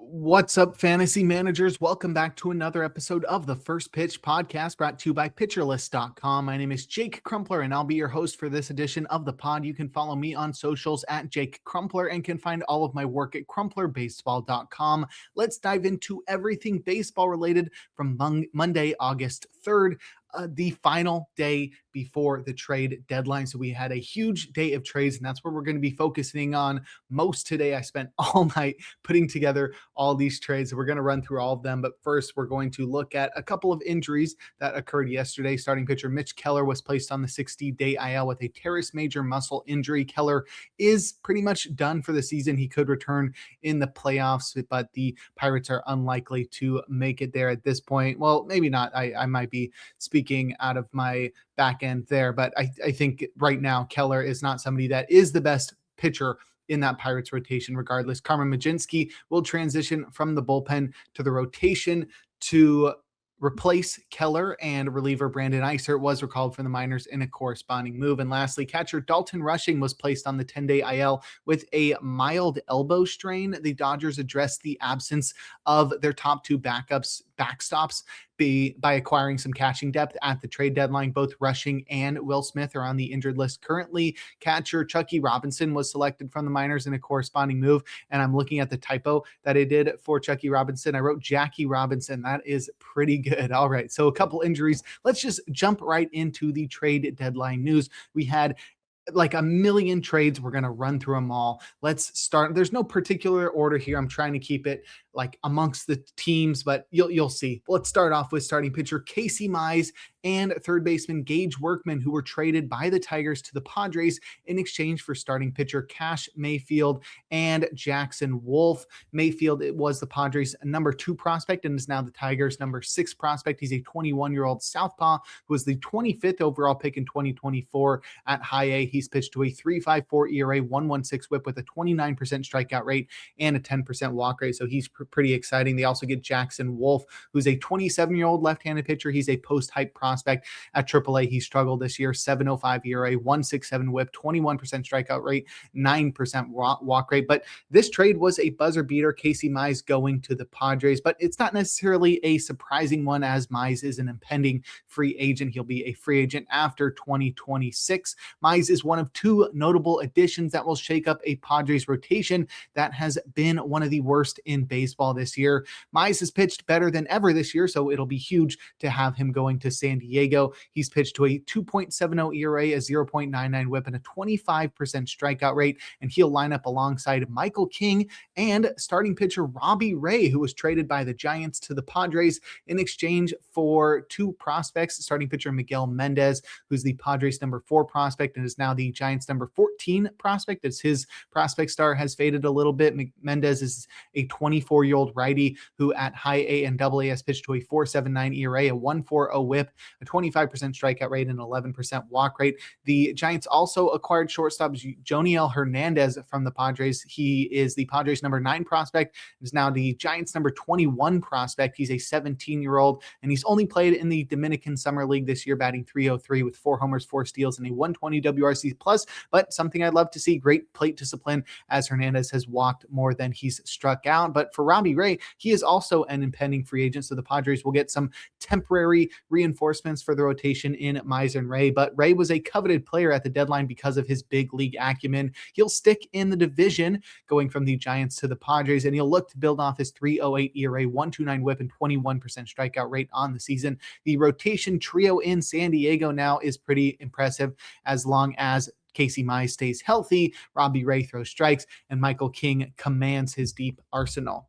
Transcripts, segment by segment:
What's up, fantasy managers? Welcome back to another episode of the First Pitch Podcast brought to you by PitcherList.com. My name is Jake Crumpler, and I'll be your host for this edition of the pod. You can follow me on socials at Jake Crumpler and can find all of my work at CrumplerBaseball.com. Let's dive into everything baseball related from Monday, August 3rd. The final day before the trade deadline. So we had a huge day of trades, and that's what we're going to be focusing on most today. I spent all night putting together all these trades. So we're going to run through all of them. But first, we're going to look at a couple of injuries that occurred yesterday. Starting pitcher Mitch Keller was placed on the 60-day IL with a teres major muscle injury. Keller is pretty much done for the season. He could return in the playoffs, but the Pirates are unlikely to make it there at this point. Well, maybe not. I might be speaking out of my back end there, but I think right now Keller is not somebody that is the best pitcher in that Pirates rotation. Regardless, Carmen Mlodzinski will transition from the bullpen to the rotation to replace Keller, and reliever Brandon Eisert was recalled from the minors in a corresponding move. And lastly, catcher Dalton Rushing was placed on the 10-day IL with a mild elbow strain. The Dodgers addressed the absence of their top two backstops by acquiring some catching depth at the trade deadline. Both Rushing and Will Smith are on the injured list currently. Catcher Chucky Robinson was selected from the minors in a corresponding move, and I'm looking at the typo that I did for Chucky Robinson. I wrote Jackie Robinson. That is pretty good. All right, so a couple injuries. Let's just jump right into the trade deadline news. We had like a million trades. We're going to run through them all. Let's start. There's no particular order here. I'm trying to keep it like amongst the teams, but you'll see. Let's start off with starting pitcher Casey Mize and third baseman Gage Workman, who were traded by the Tigers to the Padres in exchange for starting pitcher Cash Mayfield and Jackson Wolf. Mayfield, it was the Padres' number 2 prospect and is now the Tigers' number 6 prospect. He's a 21-year-old southpaw who was the 25th overall pick in 2024 at high A. He's pitched to a 3.54 ERA, 1.16 whip with a 29% strikeout rate and a 10% walk rate. So he's pretty exciting. They also get Jackson Wolf, who's a 27-year-old left-handed pitcher. He's a post-hype prospect at AAA. He struggled this year, 7.05 ERA, 1.67 whip, 21% strikeout rate, 9% walk rate. But this trade was a buzzer beater. Casey Mize going to the Padres, but it's not necessarily a surprising one as Mize is an impending free agent. He'll be a free agent after 2026. Mize is one of 2 notable additions that will shake up a Padres rotation that has been one of the worst in baseball this year. Mize has pitched better than ever this year, so it'll be huge to have him going to San Diego. He's pitched to a 2.70 ERA, a 0.99 whip, and a 25% strikeout rate, and he'll line up alongside Michael King and starting pitcher Robbie Ray, who was traded by the Giants to the Padres in exchange for 2 prospects, starting pitcher Miguel Mendez, who's the Padres' number 4 prospect and is now the Giants' number 14 prospect, as his prospect star has faded a little bit. Mendez is a 24-year-old righty who at high A and double A has pitched to a 4.79 ERA, a 1.40 whip, a 25% strikeout rate, and 11% walk rate. The Giants also acquired shortstop Joniel Hernandez from the Padres. He is the Padres' number 9 prospect, is now the Giants' number 21 prospect. He's a 17-year-old, and he's only played in the Dominican Summer League this year, batting .303 with 4 homers, 4 steals, and a 120 WRC plus. But something I'd love to see, great plate discipline, as Hernandez has walked more than he's struck out. But for Robbie Ray, he is also an impending free agent, so the Padres will get some temporary reinforcements for the rotation in Mize and Ray. But Ray was a coveted player at the deadline because of his big league acumen. He'll stick in the division going from the Giants to the Padres, and he'll look to build off his 3.08 ERA, 1.29 whip, and 21% strikeout rate on the season. The rotation trio in San Diego now is pretty impressive as long as Casey Mize stays healthy, Robbie Ray throws strikes, and Michael King commands his deep arsenal.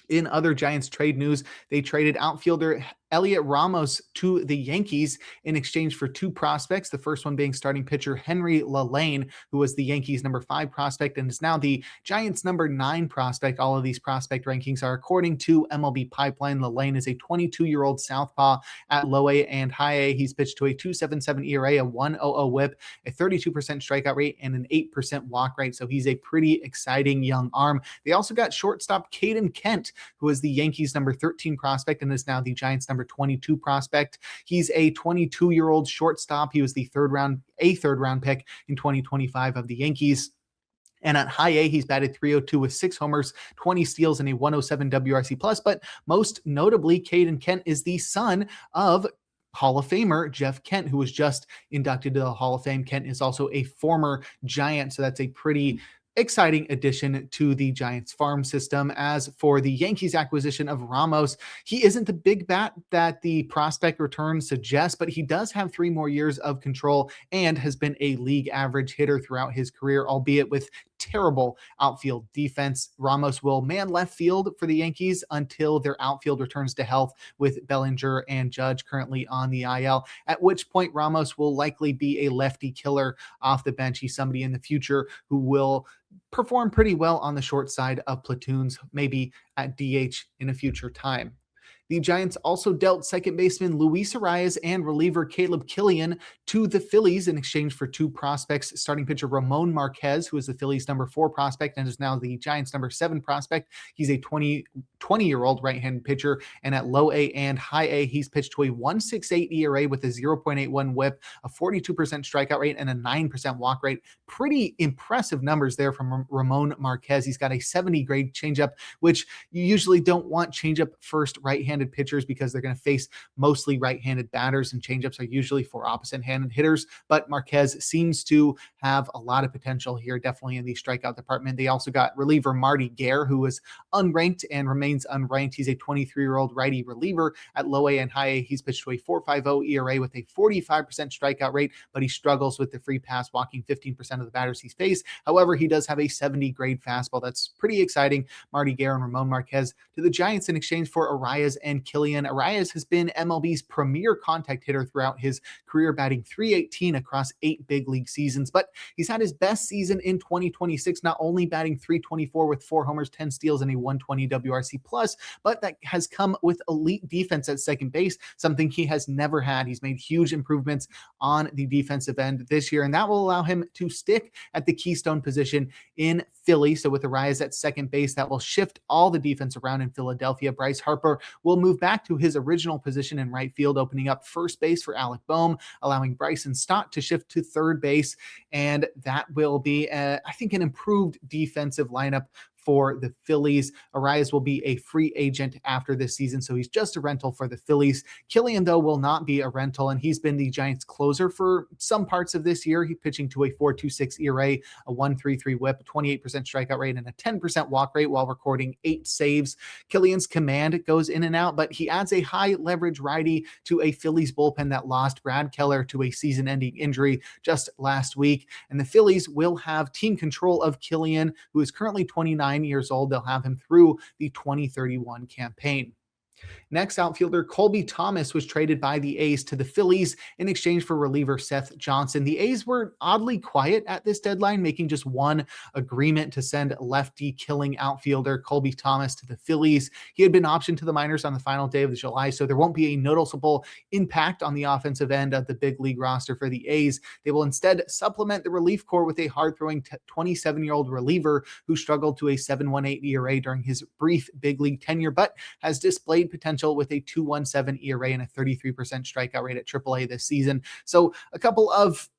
In other Giants trade news, they traded outfielder Heliot Ramos to the Yankees in exchange for 2 prospects. The first one being starting pitcher Henry LaLane, who was the Yankees' number 5 prospect and is now the Giants' number 9 prospect. All of these prospect rankings are according to MLB Pipeline. LaLane is a 22-year-old southpaw at low A and high A. He's pitched to a 2.77 ERA, a 1.00 whip, a 32% strikeout rate, and an 8% walk rate. So he's a pretty exciting young arm. They also got shortstop Caden Kent, who is the Yankees' number 13 prospect and is now the Giants' number 22 prospect. He's a 22-year-old shortstop. He was the third round pick in 2025 of the Yankees. And at high A, he's batted .302 with 6 homers, 20 steals, and a 107 WRC+. But most notably, Caden Kent is the son of Hall of Famer Jeff Kent, who was just inducted to the Hall of Fame. Kent is also a former Giant, so that's a pretty exciting addition to the Giants farm system. As for the Yankees acquisition of Ramos, he isn't the big bat that the prospect return suggests, but he does have 3 more years of control and has been a league average hitter throughout his career, albeit with terrible outfield defense. Ramos will man left field for the Yankees until their outfield returns to health, with Bellinger and Judge currently on the IL, at which point Ramos will likely be a lefty killer off the bench. He's somebody in the future who will perform pretty well on the short side of platoons, maybe at DH in a future time. The Giants also dealt second baseman Luis Arraez and reliever Caleb Killian to the Phillies in exchange for 2 prospects. Starting pitcher Ramon Marquez, who is the Phillies' number 4 prospect and is now the Giants' number 7 prospect. He's a 20-year-old right-handed pitcher, and at low A and high A, he's pitched to a 1.68 ERA with a 0.81 WHIP, a 42% strikeout rate, and a 9% walk rate. Pretty impressive numbers there from Ramon Marquez. He's got a 70 grade changeup, which you usually don't want changeup first right-handed pitchers because they're going to face mostly right-handed batters, and changeups are usually for opposite-handed hitters. But Marquez seems to have a lot of potential here, definitely in the strikeout department. They also got reliever Marty Gare, who is unranked and remains unranked. He's a 23-year-old righty reliever. At low A and high A, he's pitched to a 4.50 ERA with a 45% strikeout rate, but he struggles with the free pass, walking 15% of the batters he's faced. However, he does have a 70 grade fastball. That's pretty exciting. Marty Gare and Ramon Marquez to the Giants in exchange for Arraez and Killian. Arraez has been MLB's premier contact hitter throughout his career, batting .318 across 8 big league seasons, but he's had his best season in 2026, not only batting .324 with 4 homers, 10 steals, and a 120 WRC+, but that has come with elite defense at second base, something he has never had. He's made huge improvements on the defensive end this year, and that will allow him to stick at the keystone position in Philly. So with Arraez at second base, that will shift all the defense around in Philadelphia. Bryce Harper will move back to his original position in right field, opening up first base for Alec Boehm, allowing Bryson Stott to shift to third base. And that will be, I think, an improved defensive lineup for the Phillies. Arraez will be a free agent after this season, so he's just a rental for the Phillies. Killian, though, will not be a rental, and he's been the Giants' closer for some parts of this year. He's pitching to a 4.26 ERA, a 1.33 WHIP, a 28% strikeout rate, and a 10% walk rate while recording 8 saves. Killian's command goes in and out, but he adds a high-leverage righty to a Phillies bullpen that lost Brad Keller to a season-ending injury just last week, and the Phillies will have team control of Killian, who is currently 29 years old. They'll have him through the 2031 campaign. Next, outfielder Colby Thomas was traded by the A's to the Phillies in exchange for reliever Seth Johnson. The A's were oddly quiet at this deadline, making just one agreement to send lefty killing outfielder Colby Thomas to the Phillies. He had been optioned to the minors on the final day of July, so there won't be a noticeable impact on the offensive end of the big league roster for the A's. They will instead supplement the relief corps with a hard-throwing 27-year-old reliever who struggled to a 7.18 ERA during his brief big league tenure, but has displayed potential with a 2.17 ERA and a 33% strikeout rate at AAA this season. So a couple of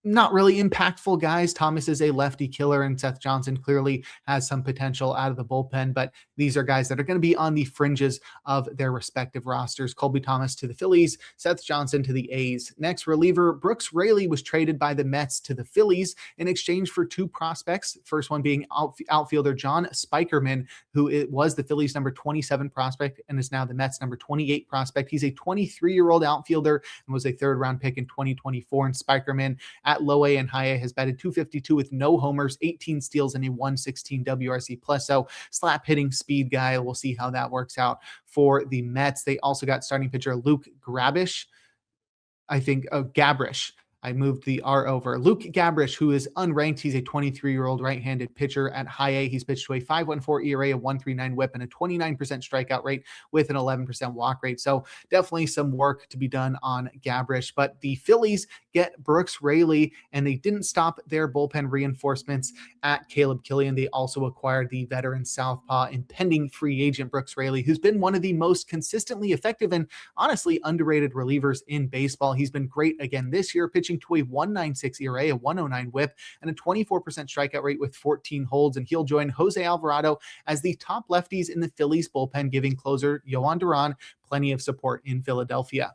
not really impactful guys. Thomas is a lefty killer, and Seth Johnson clearly has some potential out of the bullpen, but these are guys that are going to be on the fringes of their respective rosters. Colby Thomas to the Phillies, Seth Johnson to the A's. Next, reliever Brooks Raley was traded by the Mets to the Phillies in exchange for 2 prospects. First one being outfielder John Spikerman, who was the Phillies' number 27 prospect and is now the Mets' number 28 prospect. He's a 23-year-old outfielder and was a 3rd-round pick in 2024, and Spikerman at low A and high A has batted .252 with no homers, 18 steals, and a 116 WRC+. So slap hitting speed guy. We'll see how that works out for the Mets. They also got starting pitcher Luke Gabrish. I moved the R over. Luke Gabrish, who is unranked. He's a 23-year-old right-handed pitcher. At high A, he's pitched to a 5.14 ERA, a 1.39 WHIP, and a 29% strikeout rate with an 11% walk rate. So definitely some work to be done on Gabrish. But the Phillies get Brooks Raley, and they didn't stop their bullpen reinforcements at Caleb Killian. They also acquired the veteran southpaw impending free agent Brooks Raley, who's been one of the most consistently effective and honestly underrated relievers in baseball. He's been great again this year, pitching pitching to a 1.96 ERA, a 1.09 whip, and a 24% strikeout rate with 14 holds. And he'll join Jose Alvarado as the top lefties in the Phillies bullpen, giving closer Yohan Duran plenty of support in Philadelphia.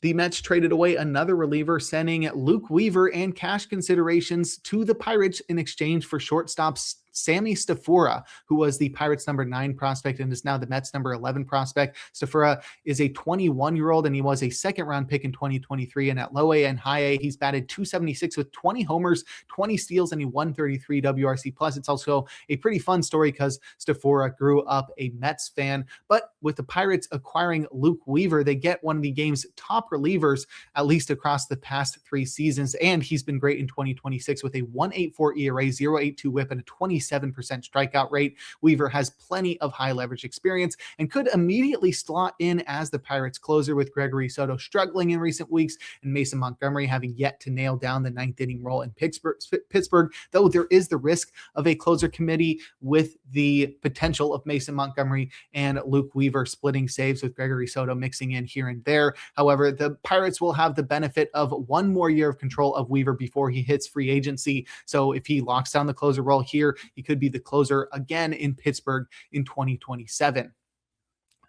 The Mets traded away another reliever, sending Luke Weaver and cash considerations to the Pirates in exchange for shortstop Sammy Stafura, who was the Pirates' number 9 prospect and is now the Mets' number 11 prospect. Stafura is a 21-year-old, and he was a second-round pick in 2023. And at low A and high A, he's batted .276 with 20 homers, 20 steals, and a 133 WRC+. It's also a pretty fun story because Stafura grew up a Mets fan. But with the Pirates acquiring Luke Weaver, they get one of the game's top relievers, at least across the past 3 seasons. And he's been great in 2026 with a 1.84 ERA, 0.82 whip, and a 27% strikeout rate. Weaver has plenty of high leverage experience and could immediately slot in as the Pirates closer, with Gregory Soto struggling in recent weeks and Mason Montgomery having yet to nail down the 9th inning role in Pittsburgh, though there is the risk of a closer committee with the potential of Mason Montgomery and Luke Weaver splitting saves, with Gregory Soto mixing in here and there. However, the Pirates will have the benefit of one more year of control of Weaver before he hits free agency. So if he locks down the closer role here, he could be the closer again in Pittsburgh in 2027.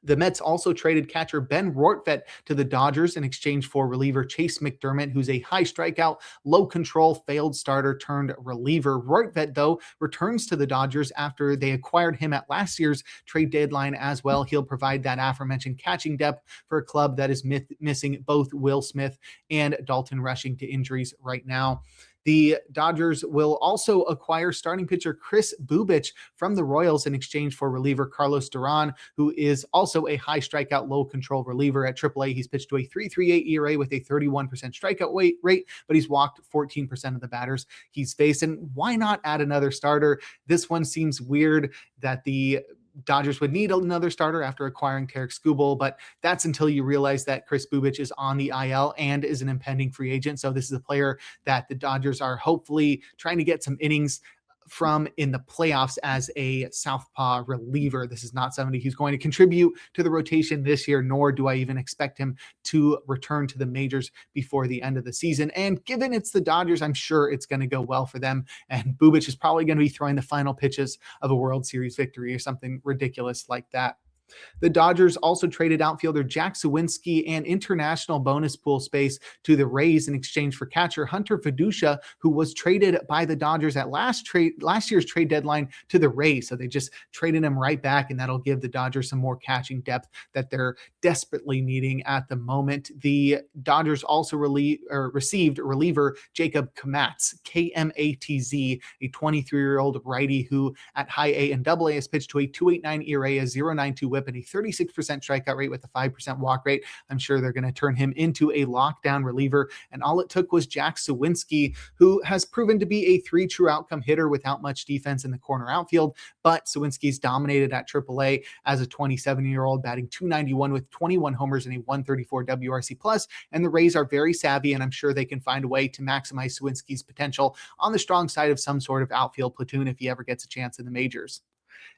The Mets also traded catcher Ben Rortvedt to the Dodgers in exchange for reliever Chase McDermott, who's a high strikeout, low control, failed starter turned reliever. Rortvedt, though, returns to the Dodgers after they acquired him at last year's trade deadline as well. He'll provide that aforementioned catching depth for a club that is missing both Will Smith and Dalton Rushing to injuries right now. The Dodgers will also acquire starting pitcher Kris Bubic from the Royals in exchange for reliever Carlos Duran, who is also a high strikeout, low control reliever. At AAA, he's pitched to a 3.38 ERA with a 31% strikeout rate, but he's walked 14% of the batters he's faced. And why not add another starter? This one seems weird that the Dodgers would need another starter after acquiring Non-Skubal, but that's until you realize that Kris Bubic is on the IL and is an impending free agent. So this is a player that the Dodgers are hopefully trying to get some innings from in the playoffs as a southpaw reliever. This is not somebody who's going to contribute to the rotation this year, nor do I even expect him to return to the majors before the end of the season. And given it's the Dodgers, I'm sure it's going to go well for them. And Bubic is probably going to be throwing the final pitches of a World Series victory or something ridiculous like that. The Dodgers also traded outfielder Jack Suwinski and international bonus pool space to the Rays in exchange for catcher Hunter Fiducia, who was traded by the Dodgers at last year's trade deadline to the Rays. So they just traded him right back, and that'll give the Dodgers some more catching depth that they're desperately needing at the moment. The Dodgers also received reliever Jacob Kmatz, Kmatz, a 23-year-old righty who at high A and double A has pitched to a 2.89 ERA, a 0.92 whip, and a 36% strikeout rate with a 5% walk rate. I'm sure they're going to turn him into a lockdown reliever. And all it took was Jack Suwinski, who has proven to be a 3 true outcome hitter without much defense in the corner outfield. But Suwinski's dominated at AAA as a 27-year-old, batting .291 with 21 homers and a 134 WRC+. And the Rays are very savvy, and I'm sure they can find a way to maximize Suwinski's potential on the strong side of some sort of outfield platoon if he ever gets a chance in the majors.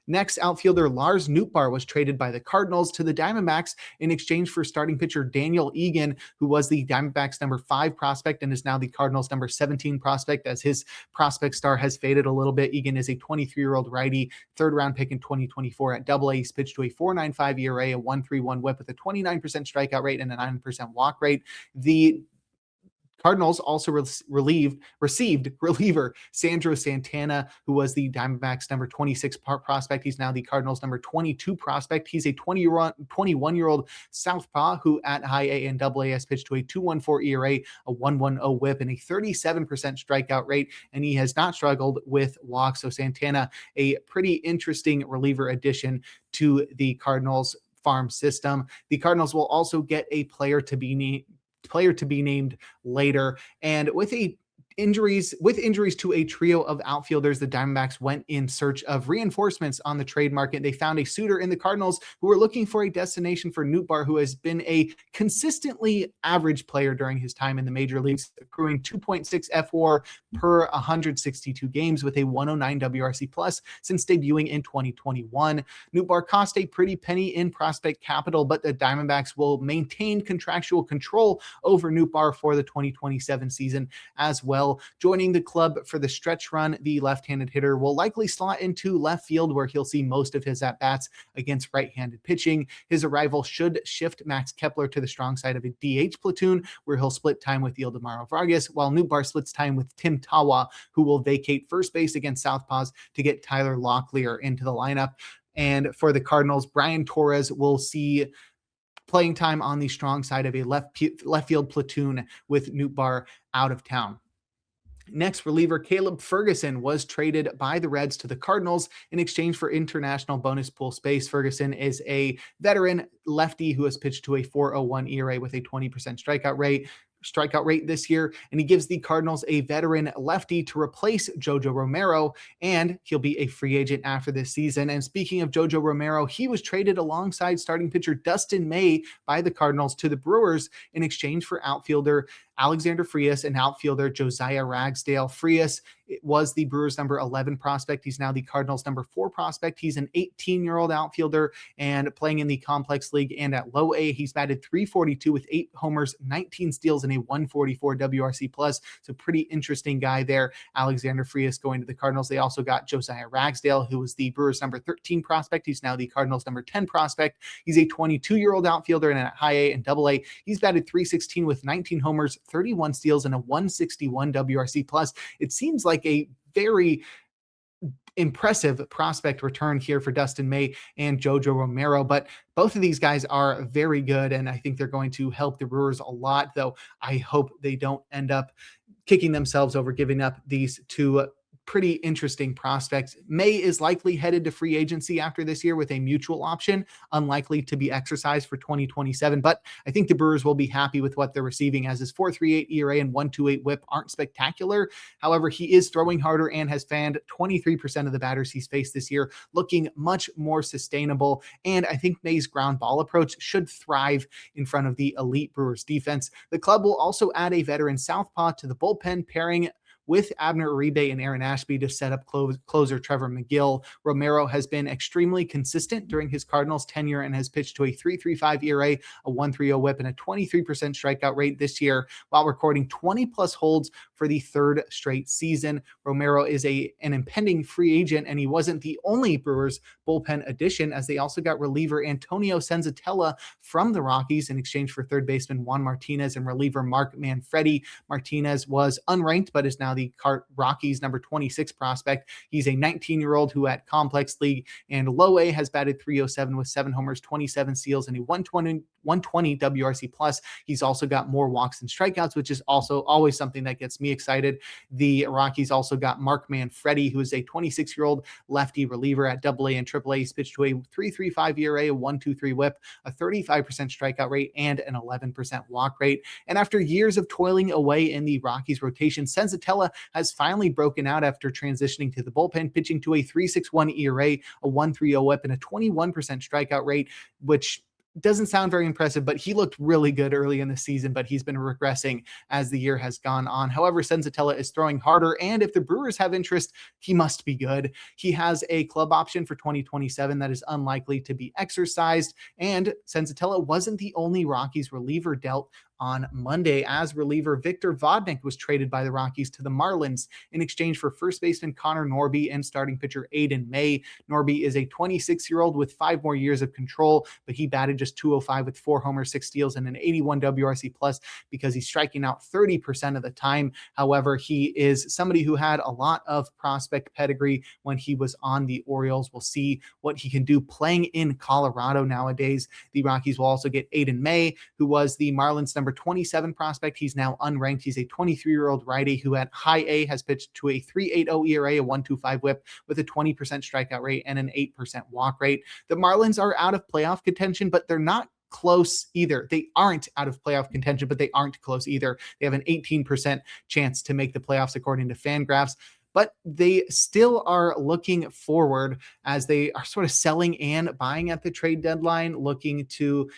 Next, outfielder Lars Nootbar was traded by the Cardinals to the Diamondbacks in exchange for starting pitcher Daniel Egan, who was the Diamondbacks' number 5 prospect and is now the Cardinals' number 17 prospect, as his prospect star has faded a little bit. Egan is a 23-year-old righty, 3rd-round pick in 2024 at Double A. He's pitched to a 4.95 ERA, a 1.31 whip with a 29% strikeout rate and a 9% walk rate. The Cardinals also received reliever Sandro Santana, who was the Diamondbacks' number 26 prospect. He's now the Cardinals' number 22 prospect. He's a 21-year-old southpaw who at high A and double A has pitched to a 2.14 ERA, a 1.10 whip, and a 37% strikeout rate, and he has not struggled with walks. So Santana, a pretty interesting reliever addition to the Cardinals farm system. The Cardinals will also get a player to be named later. And with a With injuries to a trio of outfielders, the Diamondbacks went in search of reinforcements on the trade market. They found a suitor in the Cardinals who were looking for a destination for Nootbar, who has been a consistently average player during his time in the major leagues, accruing 2.6 FWAR per 162 games with a 109 WRC plus since debuting in 2021. Nootbar cost a pretty penny in prospect capital, but the Diamondbacks will maintain contractual control over Nootbar for the 2027 season as well. Joining the club for the stretch run, the left-handed hitter will likely slot into left field, where he'll see most of his at-bats against right-handed pitching. His arrival should shift Max Kepler to the strong side of a DH platoon, where he'll split time with Ildemaro Vargas, while Nootbar splits time with Tim Tawa, who will vacate first base against Southpaws to get Tyler Locklear into the lineup. And for the Cardinals, Brian Torres will see playing time on the strong side of a left field platoon with Nootbar out of town. Next, reliever Caleb Ferguson was traded by the Reds to the Cardinals in exchange for international bonus pool space. Ferguson is a veteran lefty who has pitched to a 4.01 ERA with a 20% strikeout rate this year, and he gives the Cardinals a veteran lefty to replace Jojo Romero, and he'll be a free agent after this season. And speaking of Jojo Romero, he was traded alongside starting pitcher Dustin May by the Cardinals to the Brewers in exchange for outfielder Alexander Frias and outfielder Josiah Ragsdale. Frias was the Brewers' number 11 prospect. He's now the Cardinals' number 4 prospect. He's an 18-year-old outfielder and playing in the complex league and at low A. He's batted .342 with 8 homers, 19 steals, and a 144 WRC plus. So pretty interesting guy there. Alexander Frias going to the Cardinals. They also got Josiah Ragsdale, who was the Brewers' number 13 prospect. He's now the Cardinals' number 10 prospect. He's a 22-year-old outfielder and at high A and double A. He's batted .316 with 19 homers, 31 steals, and a 161 WRC plus. It seems like a very impressive prospect return here for Dustin May and Jojo Romero, but both of these guys are very good, and I think they're going to help the Brewers a lot, though I hope they don't end up kicking themselves over giving up these two pretty interesting prospects. May is likely headed to free agency after this year with a mutual option, unlikely to be exercised for 2027, but I think the Brewers will be happy with what they're receiving, as his 4.38 ERA and 1.28 whip aren't spectacular. However, he is throwing harder and has fanned 23% of the batters he's faced this year, looking much more sustainable, and I think May's ground ball approach should thrive in front of the elite Brewers defense. The club will also add a veteran southpaw to the bullpen, pairing with Abner Uribe and Aaron Ashby to set up closer Trevor McGill. Romero has been extremely consistent during his Cardinals tenure and has pitched to a 3.35 ERA, a 1.30 whip, and a 23% strikeout rate this year, while recording 20-plus holds for the third straight season. Romero is an impending free agent, and he wasn't the only Brewers bullpen addition, as they also got reliever Antonio Senzatela from the Rockies in exchange for third baseman Juan Martinez and reliever Mark Manfredi. Martinez was unranked, but is now the Rockies' number 26 prospect. He's a 19-year-old who at complex league and low A has batted .307 with 7 homers, 27 steals, and a 120 WRC plus. He's also got more walks than strikeouts, which is also always something that gets me excited. The Rockies also got Mark Manfredi, who is a 26-year-old lefty reliever at AA and AAA. He's pitched to a 3.35 ERA, a 1.23 whip, a 35% strikeout rate, and an 11% walk rate. And after years of toiling away in the Rockies rotation, Senzatela has finally broken out after transitioning to the bullpen, pitching to a 3.61 ERA, a 1.30 whip, and a 21% strikeout rate, which doesn't sound very impressive, but he looked really good early in the season, but he's been regressing as the year has gone on. However, Senzatela is throwing harder, and if the Brewers have interest, he must be good. He has a club option for 2027 that is unlikely to be exercised, and Senzatela wasn't the only Rockies reliever dealt on Monday, as reliever Victor Vodinik was traded by the Rockies to the Marlins in exchange for first baseman Connor Norby and starting pitcher Aiden May. Norby is a 26-year-old with 5 more years of control, but he batted just .205 with 4 homers, 6 steals, and an 81 WRC plus because he's striking out 30% of the time. However, he is somebody who had a lot of prospect pedigree when he was on the Orioles. We'll see what he can do playing in Colorado nowadays. The Rockies will also get Aiden May, who was the Marlins' number 27 prospect. He's now unranked. He's a 23-year-old righty who at high A has pitched to a 3.80 ERA, a 1.25 whip with a 20% strikeout rate and an 8% walk rate. The Marlins are out of playoff contention, but they're not close either. They aren't out of playoff contention, but they aren't close either. They have an 18% chance to make the playoffs according to Fangraphs, but they still are looking forward as they are sort of selling and buying at the trade deadline, looking to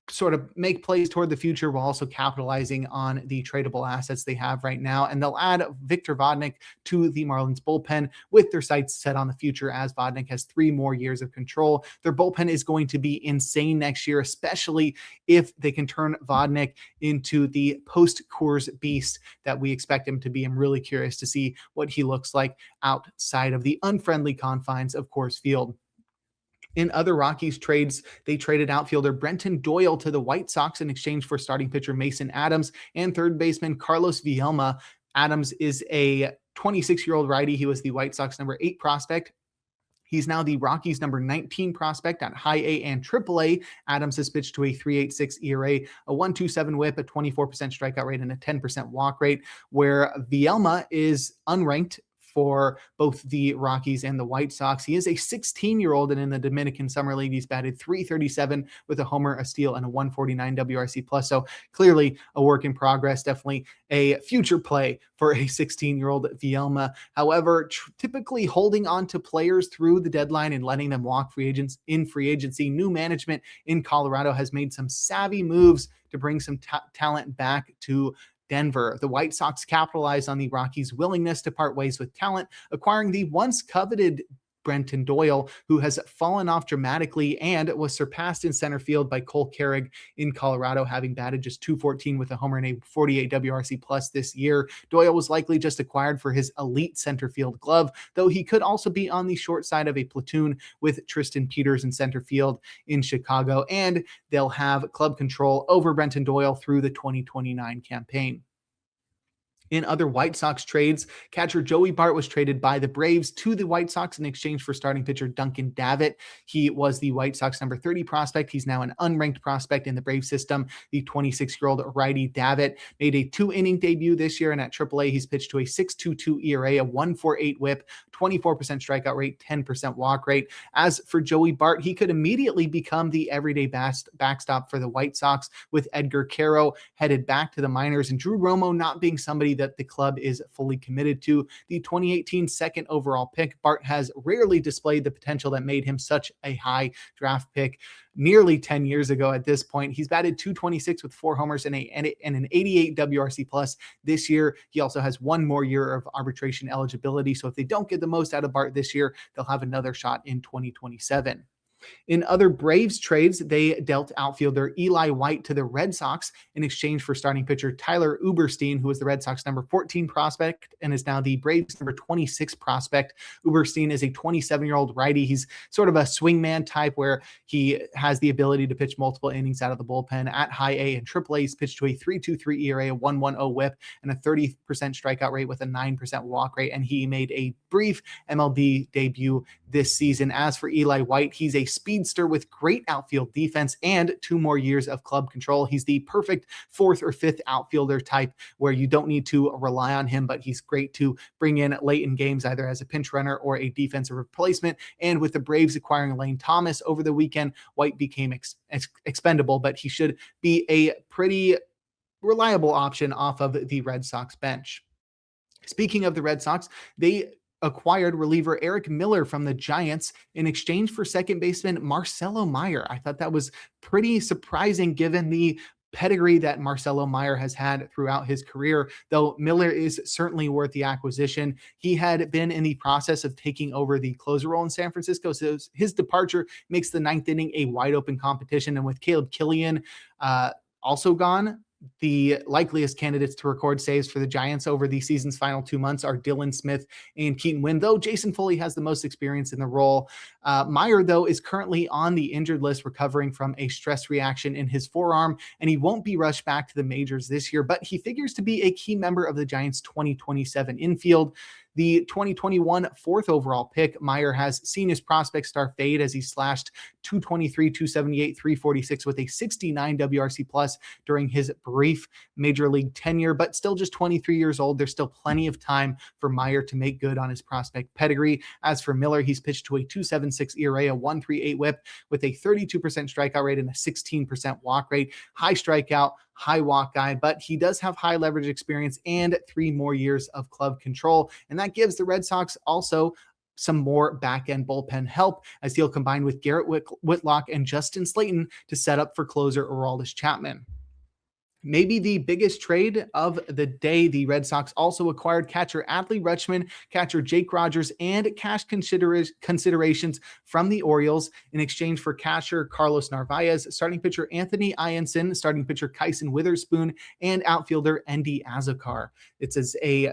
sort of make plays toward the future while also capitalizing on the tradable assets they have right now. And they'll add Victor Vodinik to the Marlins bullpen with their sights set on the future, as Vodinik has 3 more years of control. Their bullpen is going to be insane next year, especially if they can turn Vodinik into the post-Coors beast that we expect him to be. I'm really curious to see what he looks like outside of the unfriendly confines of Coors Field. In other Rockies trades, they traded outfielder Brenton Doyle to the White Sox in exchange for starting pitcher Mason Adams and third baseman Carlos Vielma. Adams is a 26-year-old righty. He was the White Sox number 8 prospect. He's now the Rockies number 19 prospect at high A and triple A. Adams has pitched to a 3.86 ERA, a 1.27 whip, a 24% strikeout rate, and a 10% walk rate, where Vielma is unranked for both the Rockies and the White Sox. He is a 16-year-old, and in the Dominican Summer League, he's batted .337 with a homer, a steal, and a 149 WRC+. So clearly a work in progress, definitely a future play for a 16-year-old Vielma. However, typically holding on to players through the deadline and letting them walk free agents in free agency. New management in Colorado has made some savvy moves to bring some talent back to Denver. The White Sox capitalized on the Rockies' willingness to part ways with talent, acquiring the once coveted Brenton Doyle, who has fallen off dramatically and was surpassed in center field by Cole Carrig in Colorado, having batted just .214 with a homer and a 48 WRC+ this year. Doyle was likely just acquired for his elite center field glove, though he could also be on the short side of a platoon with Tristan Peters in center field in Chicago, and they'll have club control over Brenton Doyle through the 2029 campaign. In other White Sox trades, catcher Joey Bart was traded by the Braves to the White Sox in exchange for starting pitcher Duncan Davitt. He was the White Sox number 30 prospect. He's now an unranked prospect in the Brave system. The 26-year-old righty Davitt made a 2-inning debut this year, and at AAA, he's pitched to a 6.22 ERA, a 1.48 whip, 24% strikeout rate, 10% walk rate. As for Joey Bart, he could immediately become the everyday backstop for the White Sox, with Edgar Caro headed back to the minors and Drew Romo not being somebody that the club is fully committed to. The 2018 second overall pick, Bart has rarely displayed the potential that made him such a high draft pick nearly 10 years ago at this point. He's batted .226 with 4 homers and an 88 WRC+. This year, he also has 1 more year of arbitration eligibility. So if they don't get the most out of Bart this year, they'll have another shot in 2027. In other Braves trades, they dealt outfielder Eli White to the Red Sox in exchange for starting pitcher Tyler Uberstein, who was the Red Sox number 14 prospect and is now the Braves number 26 prospect. Uberstein is a 27-year-old righty. He's sort of a swingman type where he has the ability to pitch multiple innings out of the bullpen. At high A and triple A, he's pitched to a 3.23 ERA, a 1.10 whip, and a 30% strikeout rate with a 9% walk rate. And he made a brief MLB debut this season. As for Eli White, he's a speedster with great outfield defense and 2 more years of club control. He's the perfect 4th or 5th outfielder type where you don't need to rely on him, but he's great to bring in late in games, either as a pinch runner or a defensive replacement. And with the Braves acquiring Lane Thomas over the weekend, White became expendable, but he should be a pretty reliable option off of the Red Sox bench. Speaking of the Red Sox, they acquired reliever Eric Miller from the Giants in exchange for second baseman Marcelo Meyer. I thought that was pretty surprising given the pedigree that Marcelo Meyer has had throughout his career, though Miller is certainly worth the acquisition. He had been in the process of taking over the closer role in San Francisco, so his departure makes the 9th inning a wide open competition. And with Caleb Killian also gone, the likeliest candidates to record saves for the Giants over the season's final 2 months are Dylan Smith and Keaton Winn, though Jason Foley has the most experience in the role. Meyer, though, is currently on the injured list, recovering from a stress reaction in his forearm, and he won't be rushed back to the majors this year, but he figures to be a key member of the Giants' 2027 infield. The 2021 4th overall pick, Meyer has seen his prospect star fade as he slashed .223, .278, .346 with a 69 WRC+ during his brief major league tenure, but still just 23 years old. There's still plenty of time for Meyer to make good on his prospect pedigree. As for Miller, he's pitched to a .276 2.76 ERA, a 1.38 whip with a 32% strikeout rate and a 16% walk rate. High strikeout, high walk guy, but he does have high leverage experience and 3 more years of club control. And that gives the Red Sox also some more back-end bullpen help as he'll combine with Garrett Whitlock and Justin Slayton to set up for closer Aroldis Chapman. Maybe the biggest trade of the day, the Red Sox also acquired catcher Adley Rutschman, catcher Jake Rogers, and cash considerations from the Orioles in exchange for catcher Carlos Narvaez, starting pitcher Anthony Ianson, starting pitcher Kyson Witherspoon, and outfielder Endy Azócar. It's as a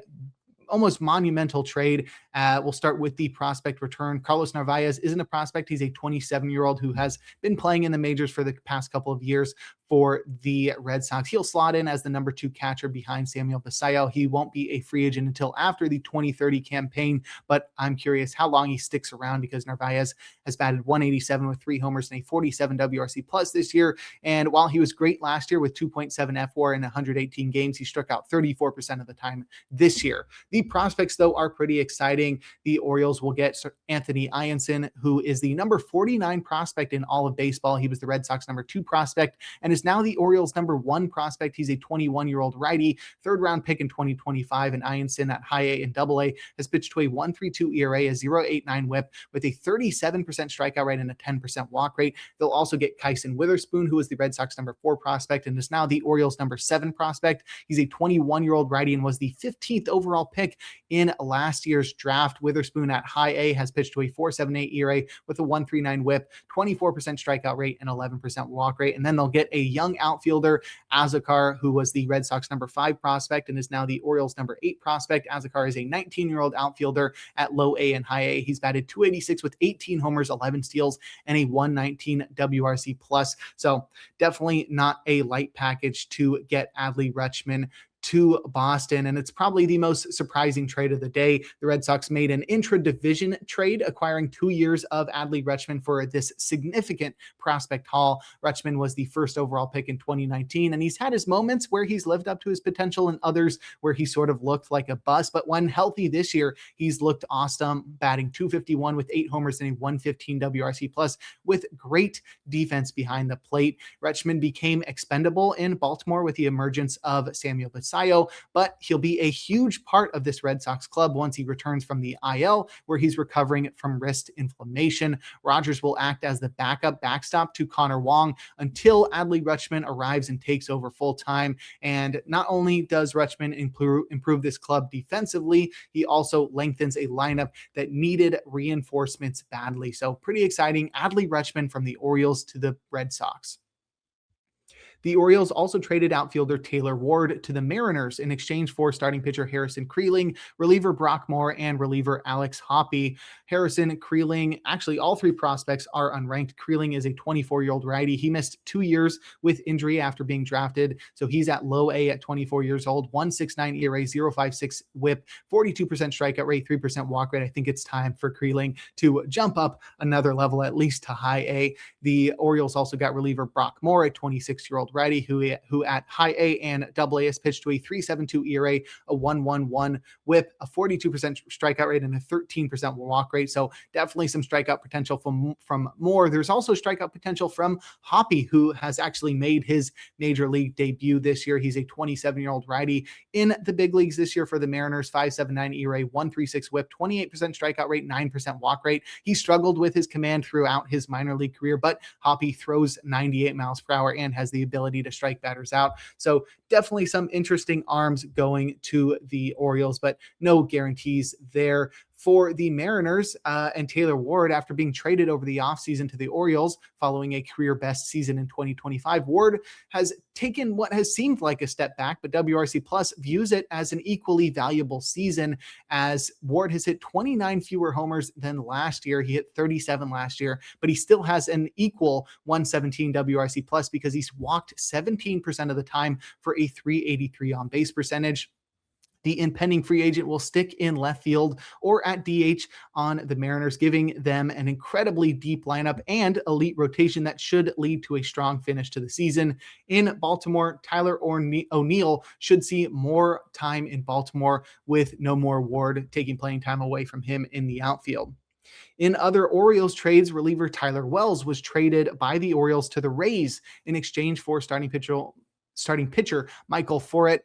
almost monumental trade. We'll start with the prospect return. Carlos Narvaez isn't a prospect. He's a 27-year-old who has been playing in the majors for the past couple of years for the Red Sox. He'll slot in as the number 2 catcher behind Samuel Basallo. He won't be a free agent until after the 2030 campaign, but I'm curious how long he sticks around because Narvaez has batted 187 with 3 homers and a 47 WRC plus this year. And while he was great last year with 2.7 FWAR in 118 games, he struck out 34% of the time this year. The prospects, though, are pretty exciting. The Orioles will get Anthony Ianson, who is the number 49 prospect in all of baseball. He was the Red Sox number 2 prospect and is now the Orioles number 1 prospect. He's a 21-year-old righty, 3rd-round pick in 2025, and Ianson at high A and double A has pitched to a 1.32 ERA, a 0.89 whip with a 37% strikeout rate and a 10% walk rate. They'll also get Kyson Witherspoon, who is the Red Sox number 4 prospect and is now the Orioles number 7 prospect. He's a 21-year-old righty and was the 15th overall pick in last year's draft. Witherspoon at high A has pitched to a 4.78 ERA with a 1.39 whip, 24% strikeout rate, and 11% walk rate. And then they'll get a young outfielder, Azócar, who was the Red Sox number 5 prospect and is now the Orioles number 8 prospect. Azócar is a 19-year-old outfielder at low A and high A. He's batted 286 with 18 homers, 11 steals, and a 119 WRC plus. So definitely not a light package to get Adley Rutschman to Boston, and it's probably the most surprising trade of the day. The Red Sox made an intra-division trade, acquiring 2 years of Adley Rutschman for this significant prospect haul. Rutschman was the first overall pick in 2019, and he's had his moments where he's lived up to his potential and others where he sort of looked like a bust, but when healthy this year, he's looked awesome, batting 251 with 8 homers and a 115 WRC plus with great defense behind the plate. Rutschman became expendable in Baltimore with the emergence of Samuel Basallo, but he'll be a huge part of this Red Sox club once he returns from the IL, where he's recovering from wrist inflammation. Rogers will act as the backup backstop to Connor Wong until Adley Rutschman arrives and takes over full time. And not only does Rutschman improve this club defensively, he also lengthens a lineup that needed reinforcements badly. So pretty exciting. Adley Rutschman from the Orioles to the Red Sox. The Orioles also traded outfielder Taylor Ward to the Mariners in exchange for starting pitcher Harrison Creeling, reliever Brock Moore, and reliever Alex Hoppe. Harrison, Creeling, actually all 3 prospects are unranked. Creeling is a 24-year-old righty. He missed 2 years with injury after being drafted, so he's at low A at 24 years old, 1.69 ERA, 0.56 whip, 42% strikeout rate, 3% walk rate. I think it's time for Creeling to jump up another level, at least to high A. The Orioles also got reliever Brock Moore, a 26-year-old righty who at high A and double A has pitched to a 3.72 ERA, a 1.11 whip, a 42% strikeout rate, and a 13% walk rate. So definitely some strikeout potential from Moore. There's also strikeout potential from Hoppe, who has actually made his major league debut this year. He's a 27-year-old righty in the big leagues this year for the Mariners, 5.79 ERA, 1.36 whip, 28% strikeout rate, 9% walk rate. He struggled with his command throughout his minor league career, but Hoppe throws 98 miles per hour and has the ability to strike batters out. So definitely some interesting arms going to the Orioles, but no guarantees there. For the Mariners and Taylor Ward, after being traded over the offseason to the Orioles following a career best season in 2025, Ward has taken what has seemed like a step back, but WRC Plus views it as an equally valuable season, as Ward has hit 29 fewer homers than last year. He hit 37 last year, but he still has an equal 117 WRC Plus because he's walked 17% of the time for a 383 on base percentage. The impending free agent will stick in left field or at DH on the Mariners, giving them an incredibly deep lineup and elite rotation that should lead to a strong finish to the season. In Baltimore, Tyler O'Neill should see more time in Baltimore with no more Ward taking playing time away from him in the outfield. In other Orioles trades, reliever Tyler Wells was traded by the Orioles to the Rays in exchange for starting pitcher Michael Forret.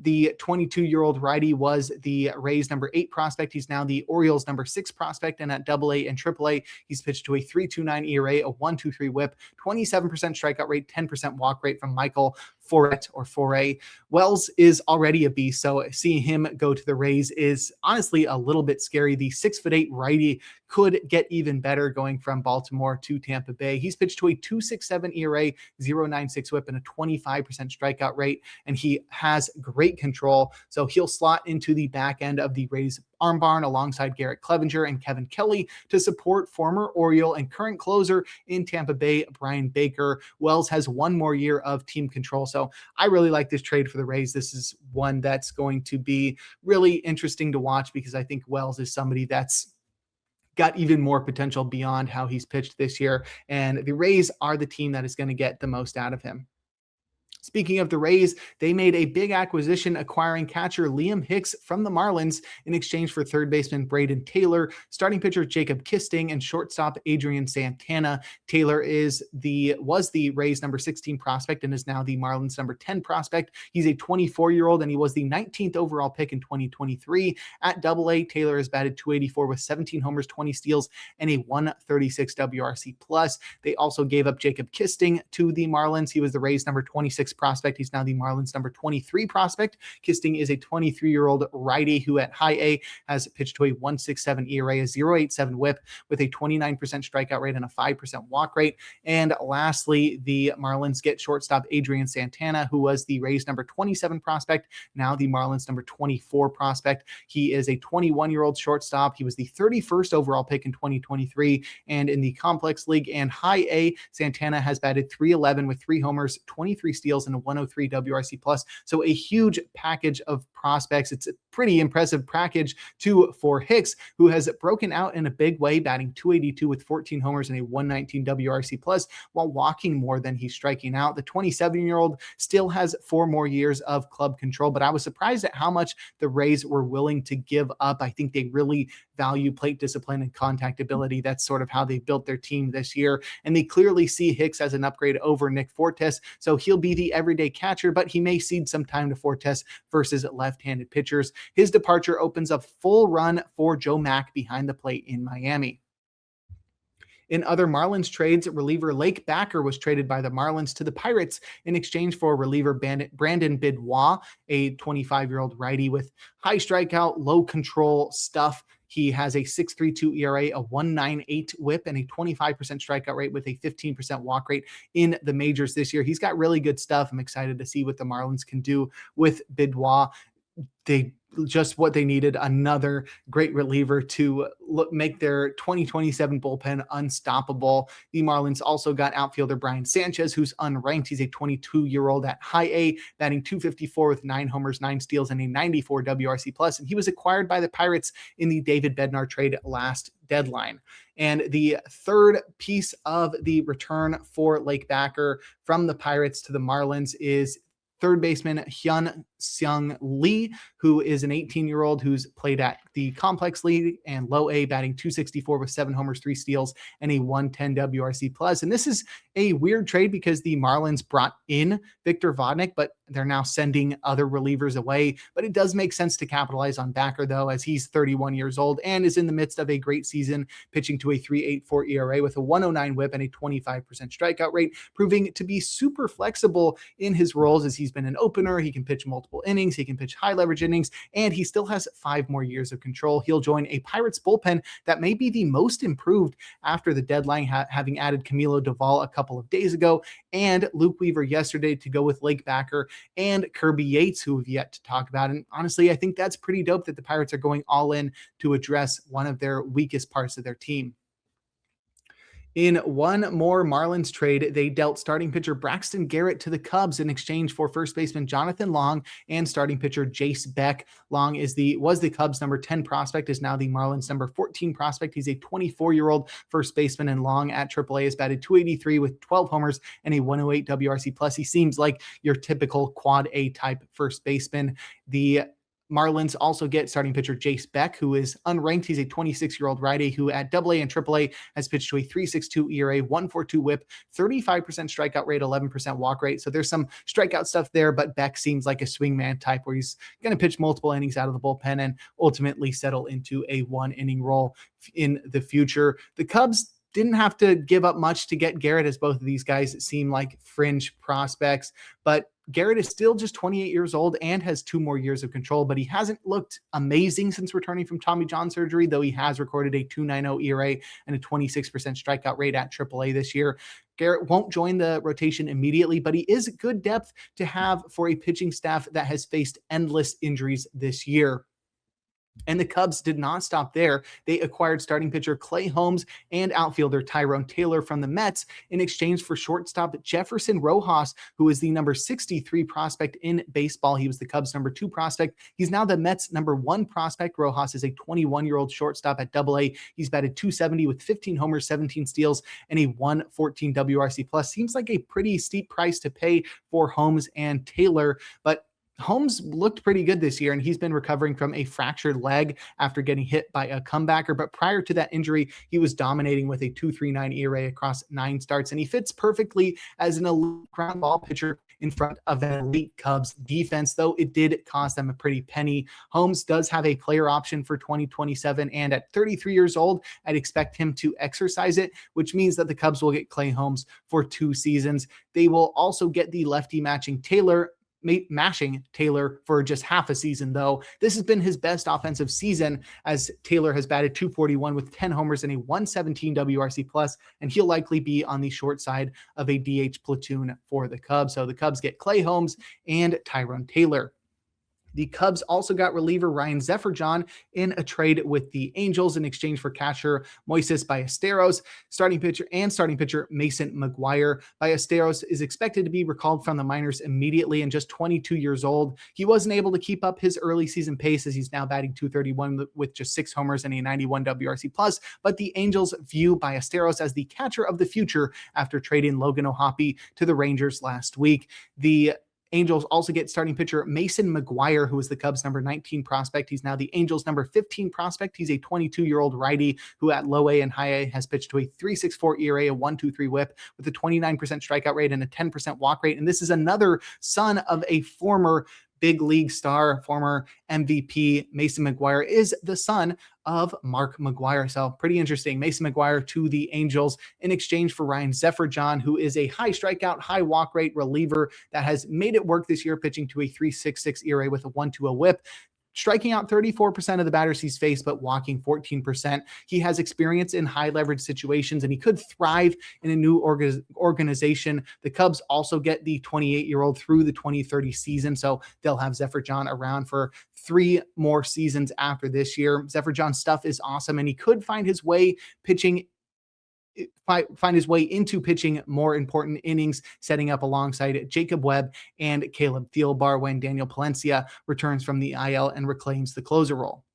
The 22-year-old righty was the Rays' number 8 prospect. He's now the Orioles' number 6 prospect, and at AA and AAA, he's pitched to a 3.29 ERA, a 1.23 WHIP, 27% strikeout rate, 10% walk rate from Michael Forret or Foray. Wells is already a beast, so seeing him go to the Rays is honestly a little bit scary. The 6'8" righty could get even better going from Baltimore to Tampa Bay. He's pitched to a 2.67 ERA, 0.96 WHIP, and a 25% strikeout rate, and he has great control. So he'll slot into the back end of the Rays arm barn alongside Garrett Clevenger and Kevin Kelly to support former Oriole and current closer in Tampa Bay, Brian Baker. Wells has one more year of team control. So I really like this trade for the Rays. This is one that's going to be really interesting to watch because I think Wells is somebody that's got even more potential beyond how he's pitched this year. And the Rays are the team that is going to get the most out of him. Speaking of the Rays, they made a big acquisition acquiring catcher Liam Hicks from the Marlins in exchange for third baseman Braden Taylor, starting pitcher Jacob Kisting, and shortstop Adrian Santana. Taylor was the Rays' number 16 prospect and is now the Marlins' number 10 prospect. He's a 24-year-old, and he was the 19th overall pick in 2023. At AA, Taylor has batted .284 with 17 homers, 20 steals, and a 136 WRC+. They also gave up Jacob Kisting to the Marlins. He was the Rays' number 26 prospect. He's now the Marlins' number 23 prospect. Kisting is a 23-year-old righty who at high A has pitched to a 1.67 ERA, a 0.87 WHIP with a 29% strikeout rate and a 5% walk rate. And lastly, the Marlins get shortstop Adrian Santana, who was the Rays' number 27 prospect, now the Marlins' number 24 prospect. He is a 21-year-old shortstop. He was the 31st overall pick in 2023, and in the complex league and high A, Santana has batted .311 with 3 homers, 23 steals, and a 103 WRC+. So a huge package of prospects. It's a pretty impressive package for Hicks, who has broken out in a big way, batting .282 with 14 homers and a 119 WRC+, while walking more than he's striking out. The 27-year-old still has 4 more years of club control, but I was surprised at how much the Rays were willing to give up. I think they really value plate discipline and contact ability. That's sort of how they built their team this year, and they clearly see Hicks as an upgrade over Nick Fortes, so he'll be the everyday catcher, but he may cede some time to Fortes versus left-handed pitchers. His departure opens a full run for Joe Mack behind the plate in Miami. In other Marlins trades, reliever Lake Backer was traded by the Marlins to the Pirates in exchange for reliever Brandon Bidwell, a 25-year-old righty with high strikeout, low control stuff. He has a 6.32 ERA, a 1.98 WHIP, and a 25% strikeout rate with a 15% walk rate in the majors this year. He's got really good stuff. I'm excited to see what the Marlins can do with Bidwell. They just what they needed, another great reliever to make their 2027 bullpen unstoppable. The Marlins also got outfielder Brian Sanchez, who's unranked. He's a 22-year-old at high A, batting .254 with 9 homers, 9 steals, and a 94 WRC+. And he was acquired by the Pirates in the David Bednar trade last deadline. And the third piece of the return for Lake Backer from the Pirates to the Marlins is third baseman Hyun Seung Lee, who is an 18-year-old who's played at the complex league and low A, batting .264 with 7 homers, 3 steals, and a 110 WRC+. And this is a weird trade because the Marlins brought in Victor Vodinik, but they're now sending other relievers away. But it does make sense to capitalize on Backer, though, as he's 31 years old and is in the midst of a great season, pitching to a 3.84 ERA with a 109 WHIP and a 25% strikeout rate, proving to be super flexible in his roles as he's been an opener. He can pitch multiple innings, he can pitch high leverage innings, and he still has 5 more years of control. He'll join a Pirates bullpen that may be the most improved after the deadline, having added Camilo Doval a couple of days ago and Luke Weaver yesterday to go with Lake Backer and Kirby Yates, who we've yet to talk about. And honestly, I think that's pretty dope that the Pirates are going all in to address one of their weakest parts of their team. In one more Marlins trade, they dealt starting pitcher Braxton Garrett to the Cubs in exchange for first baseman Jonathan Long and starting pitcher Jace Beck. Long was the Cubs' number 10 prospect, is now the Marlins' number 14 prospect. He's a 24-year-old first baseman, and Long at AAA has batted .283 with 12 homers and a 108 WRC+. He seems like your typical quad A type first baseman. The Marlins also get starting pitcher Jace Beck, who is unranked. He's a 26-year-old righty who at AA and AAA has pitched to a 3.62 ERA, 1.42 whip, 35% strikeout rate, 11% walk rate. So there's some strikeout stuff there, but Beck seems like a swingman type where he's going to pitch multiple innings out of the bullpen and ultimately settle into a 1-inning role in the future. The Cubs didn't have to give up much to get Garrett, as both of these guys seem like fringe prospects, but Garrett is still just 28 years old and has 2 more years of control, but he hasn't looked amazing since returning from Tommy John surgery, though he has recorded a 2.90 ERA and a 26% strikeout rate at AAA this year. Garrett won't join the rotation immediately, but he is good depth to have for a pitching staff that has faced endless injuries this year. And the Cubs did not stop there. They acquired starting pitcher Clay Holmes and outfielder Tyrone Taylor from the Mets in exchange for shortstop Jefferson Rojas, who is the number 63 prospect in baseball. He was the Cubs' number 2 prospect. He's now the Mets' number 1 prospect. Rojas is a 21-year-old shortstop at AA. He's batted .270 with 15 homers, 17 steals, and a 114 WRC+. Seems like a pretty steep price to pay for Holmes and Taylor, but Holmes looked pretty good this year, and he's been recovering from a fractured leg after getting hit by a comebacker. But prior to that injury, he was dominating with a 2.39 ERA across 9 starts, and he fits perfectly as an elite ground ball pitcher in front of an elite Cubs defense, though it did cost them a pretty penny. Holmes does have a player option for 2027, and at 33 years old, I'd expect him to exercise it, which means that the Cubs will get Clay Holmes for 2 seasons. They will also get the lefty mashing Taylor for just half a season, though. This has been his best offensive season, as Taylor has batted .241 with 10 homers and a 117 WRC+, and he'll likely be on the short side of a DH platoon for the Cubs. So the Cubs get Clay Holmes and Tyrone Taylor. The Cubs also got reliever Ryan Zefferjon in a trade with the Angels in exchange for catcher Moises Ballesteros, starting pitcher Mason McGuire. Ballesteros is expected to be recalled from the minors immediately and just 22 years old. He wasn't able to keep up his early season pace, as he's now batting .231 with just 6 homers and a 91 WRC+, but the Angels view Ballesteros as the catcher of the future after trading Logan O'Hoppe to the Rangers last week. The Angels also get starting pitcher Mason McGuire, who is the Cubs' number 19 prospect. He's now the Angels' number 15 prospect. He's a 22-year-old righty who at low A and high A has pitched to a 3.64 ERA, a 1.23 whip with a 29% strikeout rate and a 10% walk rate. And this is another son of a former big league star, former MVP. Mason McGuire is the son of Mark McGuire. So pretty interesting. Mason McGuire to the Angels in exchange for Ryan Zefferjon, who is a high strikeout, high walk rate reliever that has made it work this year, pitching to a 3.66 ERA with a 1.20 whip. Striking out 34% of the batters he's faced, but walking 14%. He has experience in high leverage situations, and he could thrive in a new organization. The Cubs also get the 28-year-old through the 2030 season, so they'll have Zefferjon around for 3 more seasons after this year. Zefferjon's stuff is awesome, and he could find his way into pitching more important innings, setting up alongside Jacob Webb and Caleb Thielbar when Daniel Palencia returns from the IL and reclaims the closer role.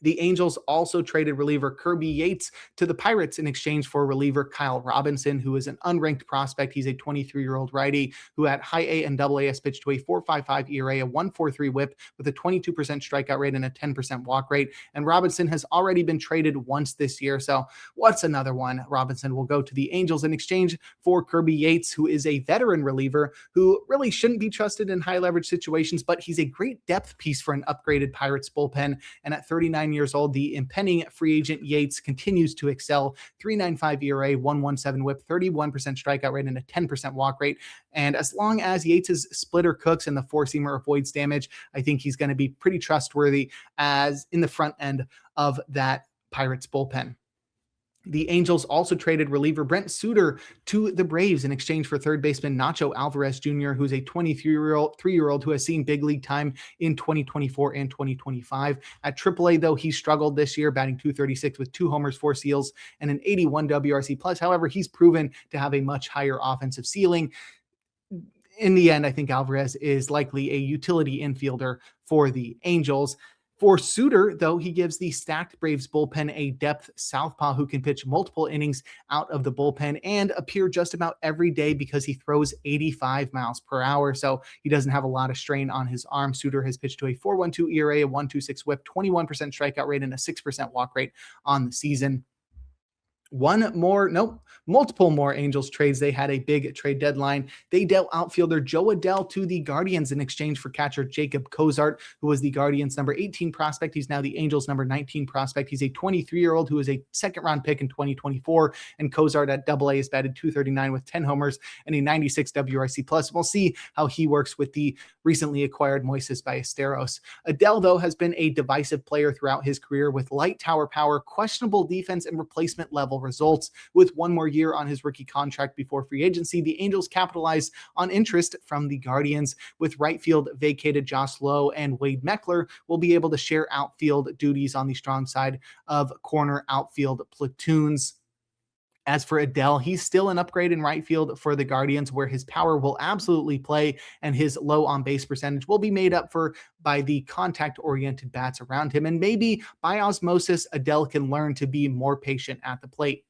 The Angels also traded reliever Kirby Yates to the Pirates in exchange for reliever Kyle Robinson, who is an unranked prospect. He's a 23-year-old righty who at high A and double A has pitched to a 4.55 ERA, a 1.43 whip with a 22% strikeout rate and a 10% walk rate. And Robinson has already been traded once this year. So what's another one? Robinson will go to the Angels in exchange for Kirby Yates, who is a veteran reliever who really shouldn't be trusted in high leverage situations, but he's a great depth piece for an upgraded Pirates bullpen. And at 39 years old, the impending free agent Yates continues to excel. 3.95 ERA, 1.17 whip, 31% strikeout rate, and a 10% walk rate. And as long as Yates' splitter cooks and the 4-seamer avoids damage, I think he's going to be pretty trustworthy as in the front end of that Pirates bullpen. The Angels also traded reliever Brent Suter to the Braves in exchange for third baseman Nacho Alvarez Jr., who's a 23-year-old who has seen big league time in 2024 and 2025. At AAA, though, he struggled this year, batting .236 with 2 homers, 4 steals, and an 81 WRC+. However, he's proven to have a much higher offensive ceiling. In the end, I think Alvarez is likely a utility infielder for the Angels. For Suter, though, he gives the stacked Braves bullpen a depth southpaw who can pitch multiple innings out of the bullpen and appear just about every day because he throws 85 miles per hour. So he doesn't have a lot of strain on his arm. Suter has pitched to a 4.12 ERA, a 1.26 whip, 21% strikeout rate, and a 6% walk rate on the season. Multiple more Angels trades. They had a big trade deadline. They dealt outfielder Joe Adell to the Guardians in exchange for catcher Jacob Cozart, who was the Guardians' number 18 prospect. He's now the Angels' number 19 prospect. He's a 23-year-old who is a second-round pick in 2024, and Cozart at AA is batted .239 with 10 homers and a 96 WRC+. We'll see how he works with the recently acquired Moises Ballesteros. Adell, though, has been a divisive player throughout his career with light tower power, questionable defense, and replacement level results. With one more year on his rookie contract before free agency, the Angels capitalized on interest from the Guardians. With right field vacated, Josh Lowe and Wade Meckler will be able to share outfield duties on the strong side of corner outfield platoons. As for Adell, he's still an upgrade in right field for the Guardians, where his power will absolutely play and his low on-base percentage will be made up for by the contact-oriented bats around him. And maybe by osmosis, Adell can learn to be more patient at the plate.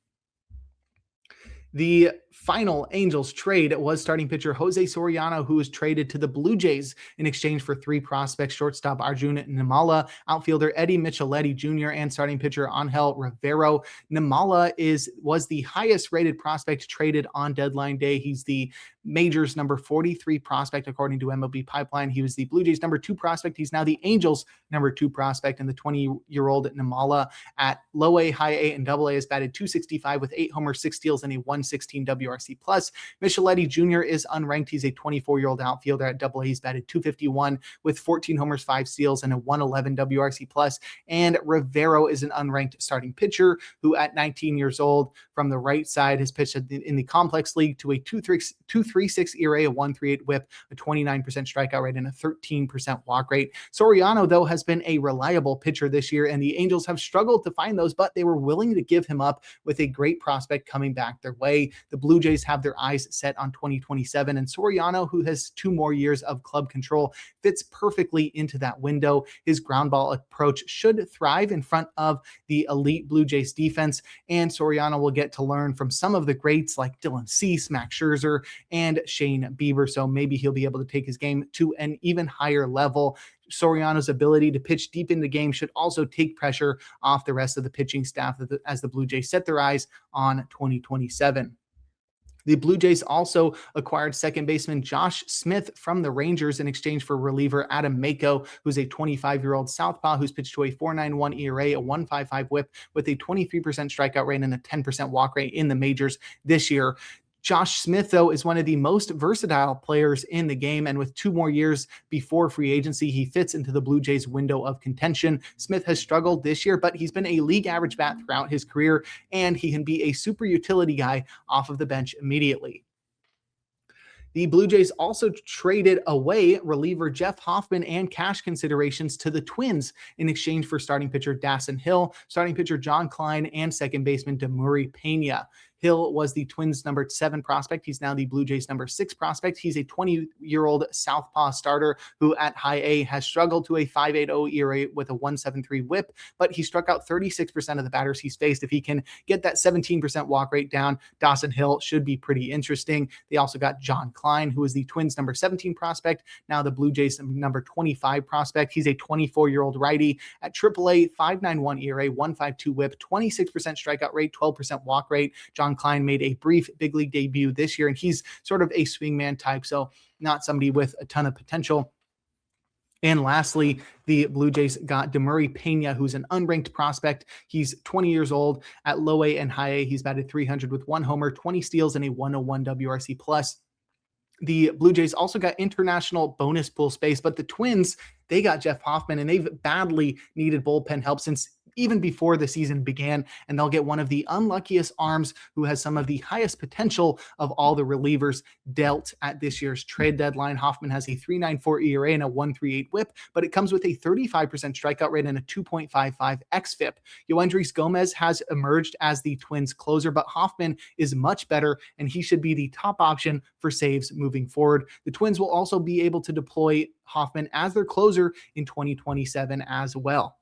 The final Angels trade was starting pitcher Jose Soriano, who was traded to the Blue Jays in exchange for three prospects: shortstop Arjun Nimmala, outfielder Eddie Micheletti Jr., and starting pitcher Angel Rivero. Nimmala was the highest rated prospect traded on deadline day. He's the Majors' number 43 prospect, according to MLB Pipeline. He was the Blue Jays' number 2 prospect. He's now the Angels' number 2 prospect, and the 20-year-old Nimmala at low A, high A, and double A has batted .265 with 8 homers, 6 steals, and a 116 WRC+. Micheletti Jr. is unranked. He's a 24-year-old outfielder at double A. He's batted .251 with 14 homers, 5 steals, and a 111 WRC+. And Rivero is an unranked starting pitcher who at 19 years old from the right side has pitched in the complex league to a 2.36 ERA, a 1.38 whip, a 29% strikeout rate, and a 13% walk rate. Soriano, though, has been a reliable pitcher this year, and the Angels have struggled to find those, but they were willing to give him up with a great prospect coming back their way. The Blue Jays have their eyes set on 2027, and Soriano, who has 2 more years of club control, fits perfectly into that window. His ground ball approach should thrive in front of the elite Blue Jays defense, and Soriano will get to learn from some of the greats like Dylan Cease, Max Scherzer, and Shane Bieber, so maybe he'll be able to take his game to an even higher level. Soriano's ability to pitch deep in the game should also take pressure off the rest of the pitching staff as the Blue Jays set their eyes on 2027. The Blue Jays also acquired second baseman Josh Smith from the Rangers in exchange for reliever Adam Mako, who's a 25-year-old southpaw who's pitched to a 4.91 ERA, a 1.55 whip, with a 23% strikeout rate and a 10% walk rate in the majors this year. Josh Smith, though, is one of the most versatile players in the game, and with 2 more years before free agency, he fits into the Blue Jays' window of contention. Smith has struggled this year, but he's been a league average bat throughout his career, and he can be a super utility guy off of the bench immediately. The Blue Jays also traded away reliever Jeff Hoffman and cash considerations to the Twins in exchange for starting pitcher Dustin Hill, starting pitcher John Klein, and second baseman Demuri Pena. Hill was the Twins' number 7 prospect. He's now the Blue Jays' number 6 prospect. He's a 20-year-old southpaw starter who at high A has struggled to a 5.80 ERA with a 1.73 whip, but he struck out 36% of the batters he's faced. If he can get that 17% walk rate down, Dustin Hill should be pretty interesting. They also got John Klein, who is the Twins' number 17 prospect, now the Blue Jays' number 25 prospect. He's a 24-year-old righty at AAA, 5.91 ERA, 1.52 whip, 26% strikeout rate, 12% walk rate. John Klein made a brief big league debut this year, and he's sort of a swingman type, so not somebody with a ton of potential. And lastly, the Blue Jays got Demuri Pena, who's an unranked prospect. He's 20 years old at low A and high A. He's batted .300 with 1 homer, 20 steals, and a 101 WRC+. The Blue Jays also got international bonus pool space, but the Twins, they got Jeff Hoffman, and they've badly needed bullpen help since even before the season began, and they'll get one of the unluckiest arms who has some of the highest potential of all the relievers dealt at this year's trade deadline. Hoffman has a 3.94 ERA and a 1.38 WHIP, but it comes with a 35% strikeout rate and a 2.55 xFIP. Yoendrys Gomez has emerged as the Twins closer, but Hoffman is much better, and he should be the top option for saves moving forward. The Twins will also be able to deploy Hoffman as their closer in 2027 as well.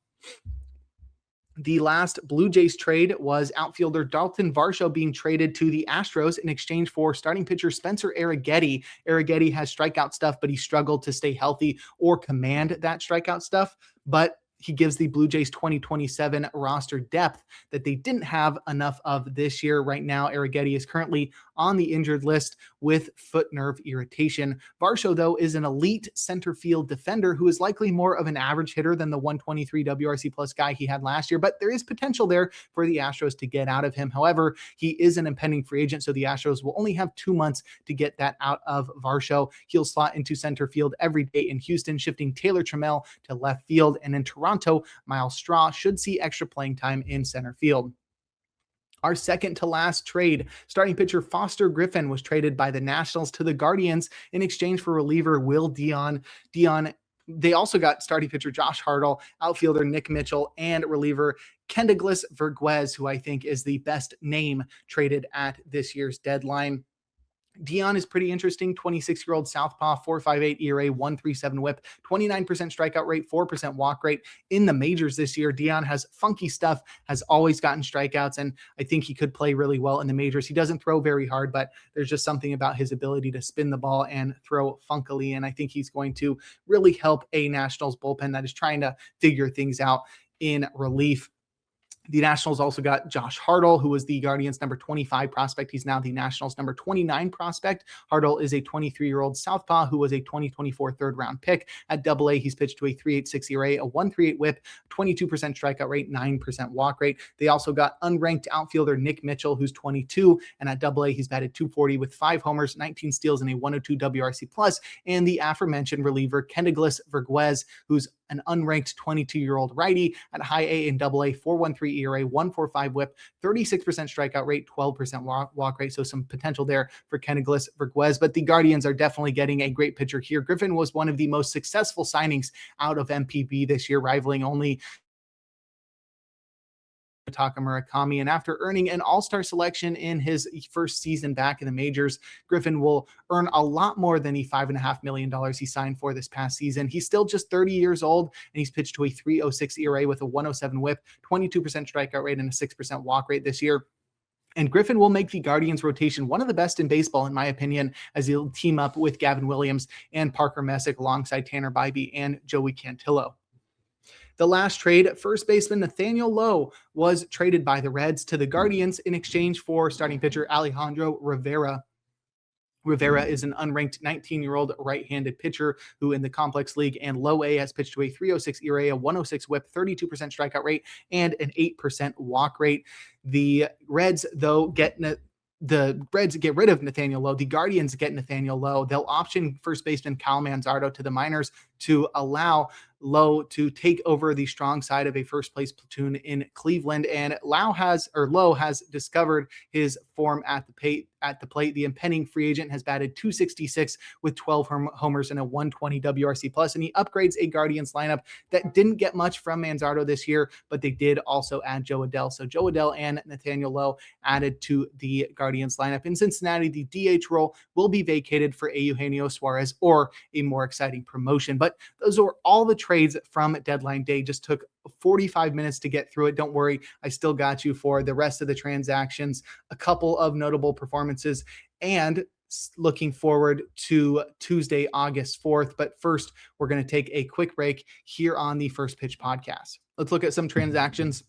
The last Blue Jays trade was outfielder Dalton Varsho being traded to the Astros in exchange for starting pitcher Spencer Arrighetti. Arrighetti has strikeout stuff, but he struggled to stay healthy or command that strikeout stuff. But he gives the Blue Jays 2027 roster depth that they didn't have enough of this year. Right now, Arrighetti is currently on the injured list with foot nerve irritation. Varsho, though, is an elite center field defender who is likely more of an average hitter than the 123 WRC plus guy he had last year, but there is potential there for the Astros to get out of him. However, he is an impending free agent, so the Astros will only have 2 months to get that out of Varsho. He'll slot into center field every day in Houston, shifting Taylor Trammell to left field, and in Toronto, Miles Straw should see extra playing time in center field. Our second to last trade, starting pitcher Foster Griffin was traded by the Nationals to the Guardians in exchange for reliever Will Dion. They also got starting pitcher Josh Hartle, outfielder Nick Mitchell, and reliever Kendall Verguez, who I think is the best name traded at this year's deadline. Dion is pretty interesting. 26-year-old southpaw, 4.58 ERA, 1.37 WHIP, 29% strikeout rate, 4% walk rate in the majors this year. Dion has funky stuff, has always gotten strikeouts, and I think he could play really well in the majors. He doesn't throw very hard, but there's just something about his ability to spin the ball and throw funkily, and I think he's going to really help a Nationals bullpen that is trying to figure things out in relief. The Nationals also got Josh Hartle, who was the Guardians' number 25 prospect. He's now the Nationals' number 29 prospect. Hartle is a 23-year-old southpaw who was a 2024 third-round pick. At AA, he's pitched to a 3.86 ERA, a 1.38 WHIP, 22% strikeout rate, 9% walk rate. They also got unranked outfielder Nick Mitchell, who's 22, and at AA, he's batted .240 with 5 homers, 19 steals, and a 102 WRC+, and the aforementioned reliever Kendall Verguez, who's an unranked 22-year-old righty at high A and AA, 4.13 ERA, 1.45 WHIP, 36% strikeout rate, 12% walk rate. So some potential there for Kendall Verguez, but the Guardians are definitely getting a great pitcher here. Griffin was one of the most successful signings out of MPB this year, rivaling only Taka Murakami, and after earning an all-star selection in his first season back in the majors, Griffin will earn a lot more than the $5.5 million he signed for this past season. He's still just 30 years old, and he's pitched to a 3.06 ERA with a 1.07 WHIP, 22% strikeout rate, and a 6% walk rate this year. And Griffin will make the Guardians rotation one of the best in baseball, in my opinion, as he'll team up with Gavin Williams and Parker Messick alongside Tanner Bybee and Joey Cantillo. The last trade, first baseman Nathaniel Lowe was traded by the Reds to the Guardians in exchange for starting pitcher Alejandro Rivera. Rivera is an unranked 19-year-old right-handed pitcher who in the complex league and low A has pitched to a 3.06 ERA, a 1.06 WHIP, 32% strikeout rate, and an 8% walk rate. The Reds, though, get rid of Nathaniel Lowe. The Guardians get Nathaniel Lowe. They'll option first baseman Cal Manzardo to the minors to allow Lowe to take over the strong side of a first place platoon in Cleveland. And Lowe has discovered his form at the plate. The impending free agent has batted .266 with 12 homers and a 120 WRC+, and he upgrades a Guardians lineup that didn't get much from Manzardo this year, but they did also add Jo Adell. So Jo Adell and Nathaniel Lowe added to the Guardians lineup. In Cincinnati, the DH role will be vacated for Eugenio Suarez or a more exciting promotion. But those are all the trades from deadline day. Just took 45 minutes to get through it. Don't worry, I still got you for the rest of the transactions, a couple of notable performances, and looking forward to Tuesday, August 4th. But first, we're going to take a quick break here on the First Pitch Podcast. Let's look at some transactions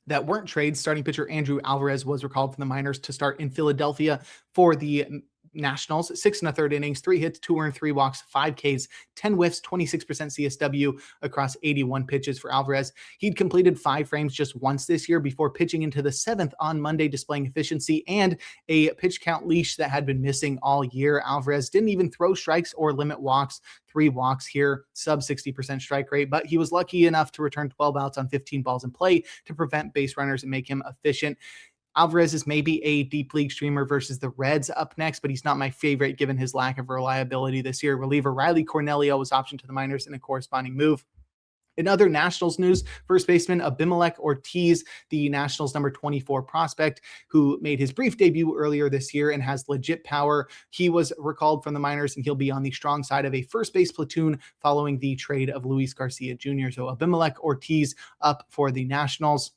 that weren't trades. Starting pitcher Andrew Alvarez was recalled from the minors to start in Philadelphia for the Nationals, 6 1/3 innings, 3 hits, 2 earned, 3 walks, 5 Ks, 10 whiffs, 26% CSW across 81 pitches for Arraez. He'd completed 5 frames just once this year before pitching into the 7th on Monday, displaying efficiency and a pitch count leash that had been missing all year. Arraez didn't even throw strikes or limit walks. 3 walks here, sub 60% strike rate, but he was lucky enough to return 12 outs on 15 balls in play to prevent base runners and make him efficient. Arraez is maybe a deep league streamer versus the Reds up next, but he's not my favorite given his lack of reliability this year. Reliever Riley Cornelio was optioned to the minors in a corresponding move. In other Nationals news, first baseman Abimelec Ortiz, the Nationals number 24 prospect, who made his brief debut earlier this year and has legit power. He was recalled from the minors, and he'll be on the strong side of a first base platoon following the trade of Luis Garcia Jr. So Abimelec Ortiz up for the Nationals.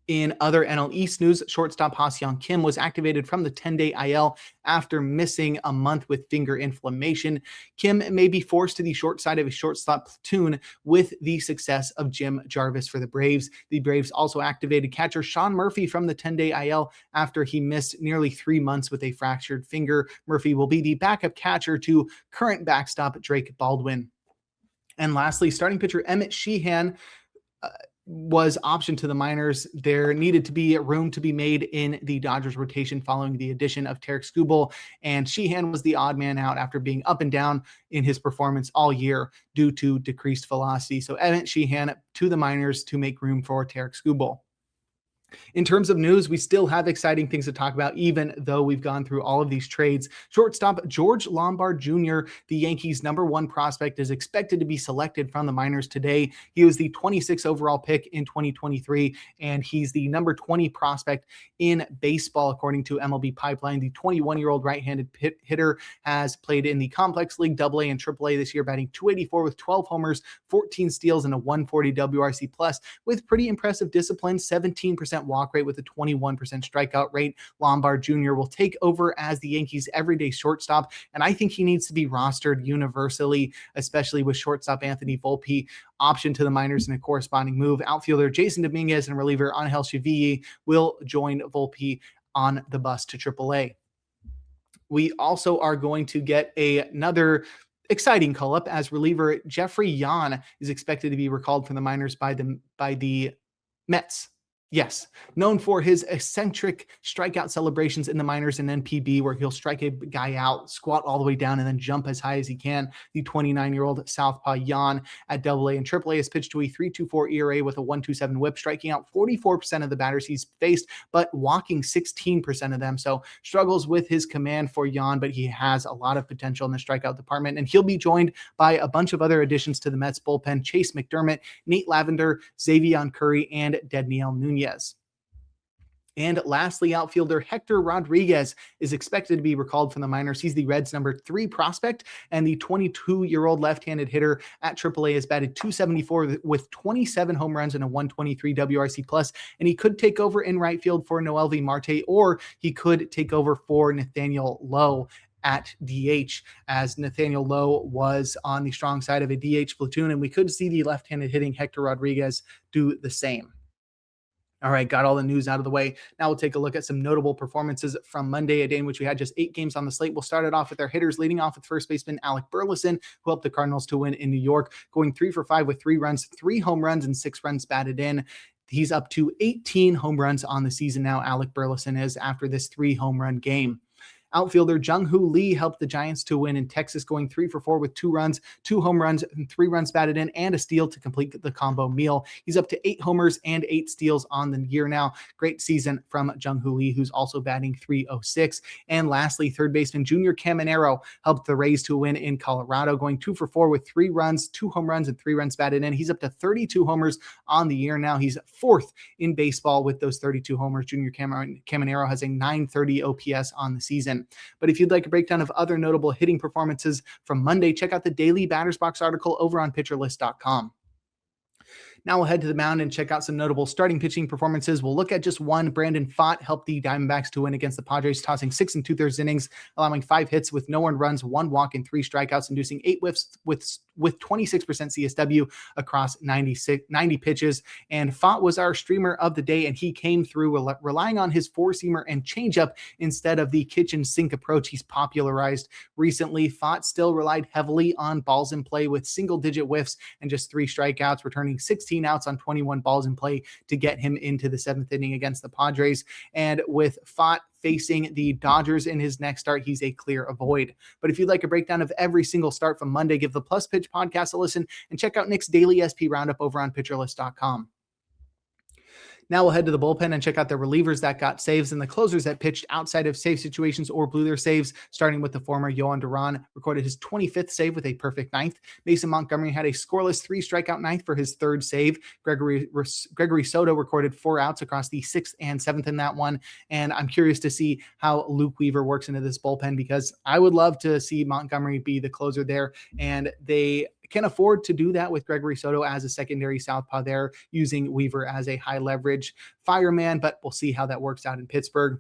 In other NL East news, shortstop Ha-Seong Kim was activated from the 10-day IL after missing a month with finger inflammation. Kim may be forced to the short side of a shortstop platoon with the success of Jim Jarvis for the Braves. The Braves also activated catcher Sean Murphy from the 10-day IL after he missed nearly 3 months with a fractured finger. Murphy will be the backup catcher to current backstop Drake Baldwin. And lastly, starting pitcher Emmett Sheehan was optioned to the minors. There needed to be room to be made in the Dodgers rotation following the addition of Non-Skubal, and Sheehan was the odd man out after being up and down in his performance all year due to decreased velocity. So Emmett Sheehan to the minors to make room for Non-Skubal. In terms of news, we still have exciting things to talk about, even though we've gone through all of these trades. Shortstop George Lombard Jr., the Yankees' number 1 prospect, is expected to be selected from the minors today. He was the 26th overall pick in 2023, and he's the number 20 prospect in baseball, according to MLB Pipeline. The 21-year-old right-handed hitter has played in the Complex League, AA and AAA this year, batting .284 with 12 homers, 14 steals, and a 140 WRC+, with pretty impressive discipline, 17% walk rate with a 21% strikeout rate. Lombard Jr. will take over as the Yankees' everyday shortstop, and I think he needs to be rostered universally, especially with shortstop Anthony Volpe optioned to the minors in a corresponding move. Outfielder Jason Dominguez and reliever Angel Chiville will join Volpe on the bus to AAA. We also are going to get another exciting call-up as reliever Jeffrey Yan is expected to be recalled from the minors by the Mets. Yes, known for his eccentric strikeout celebrations in the minors and NPB, where he'll strike a guy out, squat all the way down, and then jump as high as he can. The 29-year-old Southpaw Yan at AA and AAA has pitched to a 3.24 ERA with a 1.27 whip, striking out 44% of the batters he's faced, but walking 16% of them. So struggles with his command for Yan, but he has a lot of potential in the strikeout department, and he'll be joined by a bunch of other additions to the Mets bullpen: Chase McDermott, Nate Lavender, Xavier Curry, and Dedniel Nunez. And lastly, outfielder Hector Rodriguez is expected to be recalled from the minors. He's the Reds' number 3 prospect, and the 22-year-old left-handed hitter at AAA has batted .274 with 27 home runs and a 123 WRC+, and he could take over in right field for Noelvi Marte, or he could take over for Nathaniel Lowe at DH, as Nathaniel Lowe was on the strong side of a DH platoon, and we could see the left-handed hitting Hector Rodriguez do the same. All right, got all the news out of the way. Now we'll take a look at some notable performances from Monday, a day in which we had just 8 games on the slate. We'll start it off with our hitters, leading off with first baseman Alec Burleson, who helped the Cardinals to win in New York, going 3 for 5 with 3 runs, 3 home runs, and 6 runs batted in. He's up to 18 home runs on the season now, Alec Burleson is, after this 3 home run game. Outfielder Jung-Hoo Lee helped the Giants to win in Texas, going 3 for 4 with 2 runs, 2 home runs, and 3 runs batted in, and a steal to complete the combo meal. He's up to 8 homers and 8 steals on the year now. Great season from Jung-Hoo Lee, who's also batting .306. And lastly, third baseman Junior Caminero helped the Rays to win in Colorado, going 2 for 4 with 3 runs, 2 home runs, and 3 runs batted in. He's up to 32 homers on the year now. He's 4th in baseball with those 32 homers. Junior Caminero has a .930 OPS on the season. But if you'd like a breakdown of other notable hitting performances from Monday, check out the daily Batters Box article over on pitcherlist.com. Now we'll head to the mound and check out some notable starting pitching performances. We'll look at just one. Brandon Pfaadt helped the Diamondbacks to win against the Padres, tossing 6 2/3 innings, allowing 5 hits with no earned runs, 1 walk, and 3 strikeouts, inducing 8 whiffs with with 26% CSW across 90 pitches. And Fott was our streamer of the day, and he came through relying on his four-seamer and changeup instead of the kitchen sink approach he's popularized recently. Fott still relied heavily on balls in play with single-digit whiffs and just 3 strikeouts, returning 16 outs on 21 balls in play to get him into the 7th inning against the Padres. And with Fott facing the Dodgers in his next start, he's a clear avoid. But if you'd like a breakdown of every single start from Monday, give the Plus Pitch podcast a listen and check out Nick's daily SP roundup over on pitcherlist.com. Now we'll head to the bullpen and check out the relievers that got saves and the closers that pitched outside of save situations or blew their saves, starting with the former Yohan Duran, recorded his 25th save with a perfect ninth. Mason Montgomery had a scoreless 3-strikeout ninth for his 3rd save. Gregory Soto recorded 4 outs across the 6th and 7th in that one. And I'm curious to see how Luke Weaver works into this bullpen, because I would love to see Montgomery be the closer there. And they can afford to do that with Gregory Soto as a secondary southpaw there, using Weaver as a high leverage fireman, but we'll see how that works out in Pittsburgh.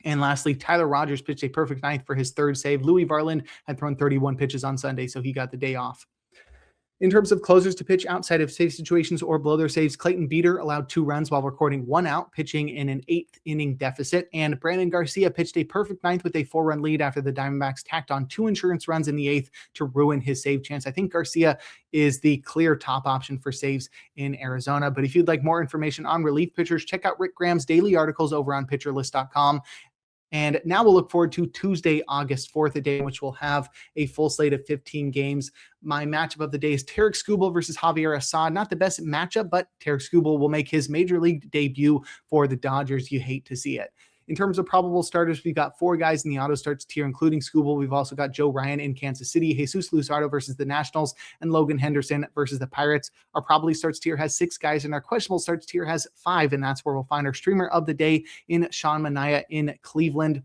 And lastly, Tyler Rogers pitched a perfect ninth for his 3rd save. Louis Varland had thrown 31 pitches on Sunday, so he got the day off. In terms of closers to pitch outside of save situations or blow their saves, Clayton Beeter allowed 2 runs while recording 1 out, pitching in an 8th inning deficit. And Brandon Garcia pitched a perfect ninth with a 4-run lead after the Diamondbacks tacked on 2 insurance runs in the 8th to ruin his save chance. I think Garcia is the clear top option for saves in Arizona. But if you'd like more information on relief pitchers, check out Rick Graham's daily articles over on pitcherlist.com. And now we'll look forward to Tuesday, August 4th, a day in which we'll have a full slate of 15 games. My matchup of the day is Skubal versus Javier Assad. Not the best matchup, but Skubal will make his major league debut for the Dodgers. You hate to see it. In terms of probable starters, we've got 4 guys in the auto starts tier, including Skubal. We've also got Joe Ryan in Kansas City, Jesus Luzardo versus the Nationals, and Logan Henderson versus the Pirates. Our probably starts tier has 6 guys, and our questionable starts tier has 5, and that's where we'll find our streamer of the day in Sean Manaea in Cleveland.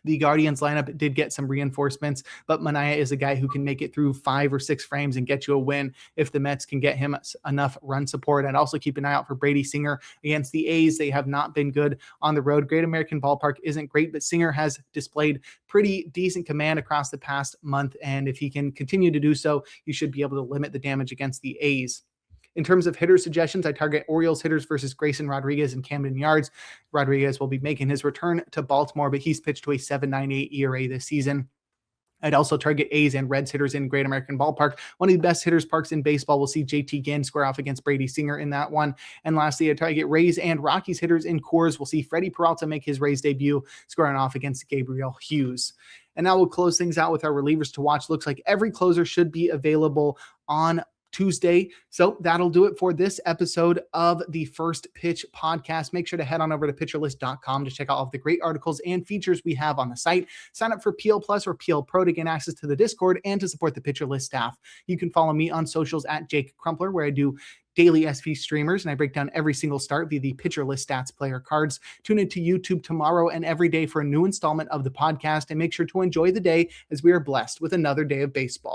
The Guardians lineup did get some reinforcements, but Manaea is a guy who can make it through 5 or 6 frames and get you a win if the Mets can get him enough run support. And also keep an eye out for Brady Singer against the A's. They have not been good on the road. Great American Ballpark isn't great, but Singer has displayed pretty decent command across the past month. And if he can continue to do so, you should be able to limit the damage against the A's. In terms of hitter suggestions, I target Orioles hitters versus Grayson Rodriguez and Camden Yards. Rodriguez will be making his return to Baltimore, but he's pitched to a 7.98 ERA this season. I'd also target A's and Reds hitters in Great American Ballpark. One of the best hitters parks in baseball. We'll see JT Ginn square off against Brady Singer in that one. And lastly, I target Rays and Rockies hitters in Coors. We'll see Freddie Peralta make his Rays debut, squaring off against Gabriel Hughes. And now we'll close things out with our relievers to watch. Looks like every closer should be available on Tuesday. So that'll do it for this episode of the First Pitch podcast. Make sure to head on over to pitcherlist.com to check out all of the great articles and features we have on the site. Sign up for PL Plus or PL Pro to gain access to the Discord and to support the Pitcher List staff. You can follow me on socials at Jake Crumpler, where I do daily SP streamers, and I break down every single start via the Pitcher List Stats player cards. Tune into YouTube tomorrow and every day for a new installment of the podcast, and make sure to enjoy the day as we are blessed with another day of baseball.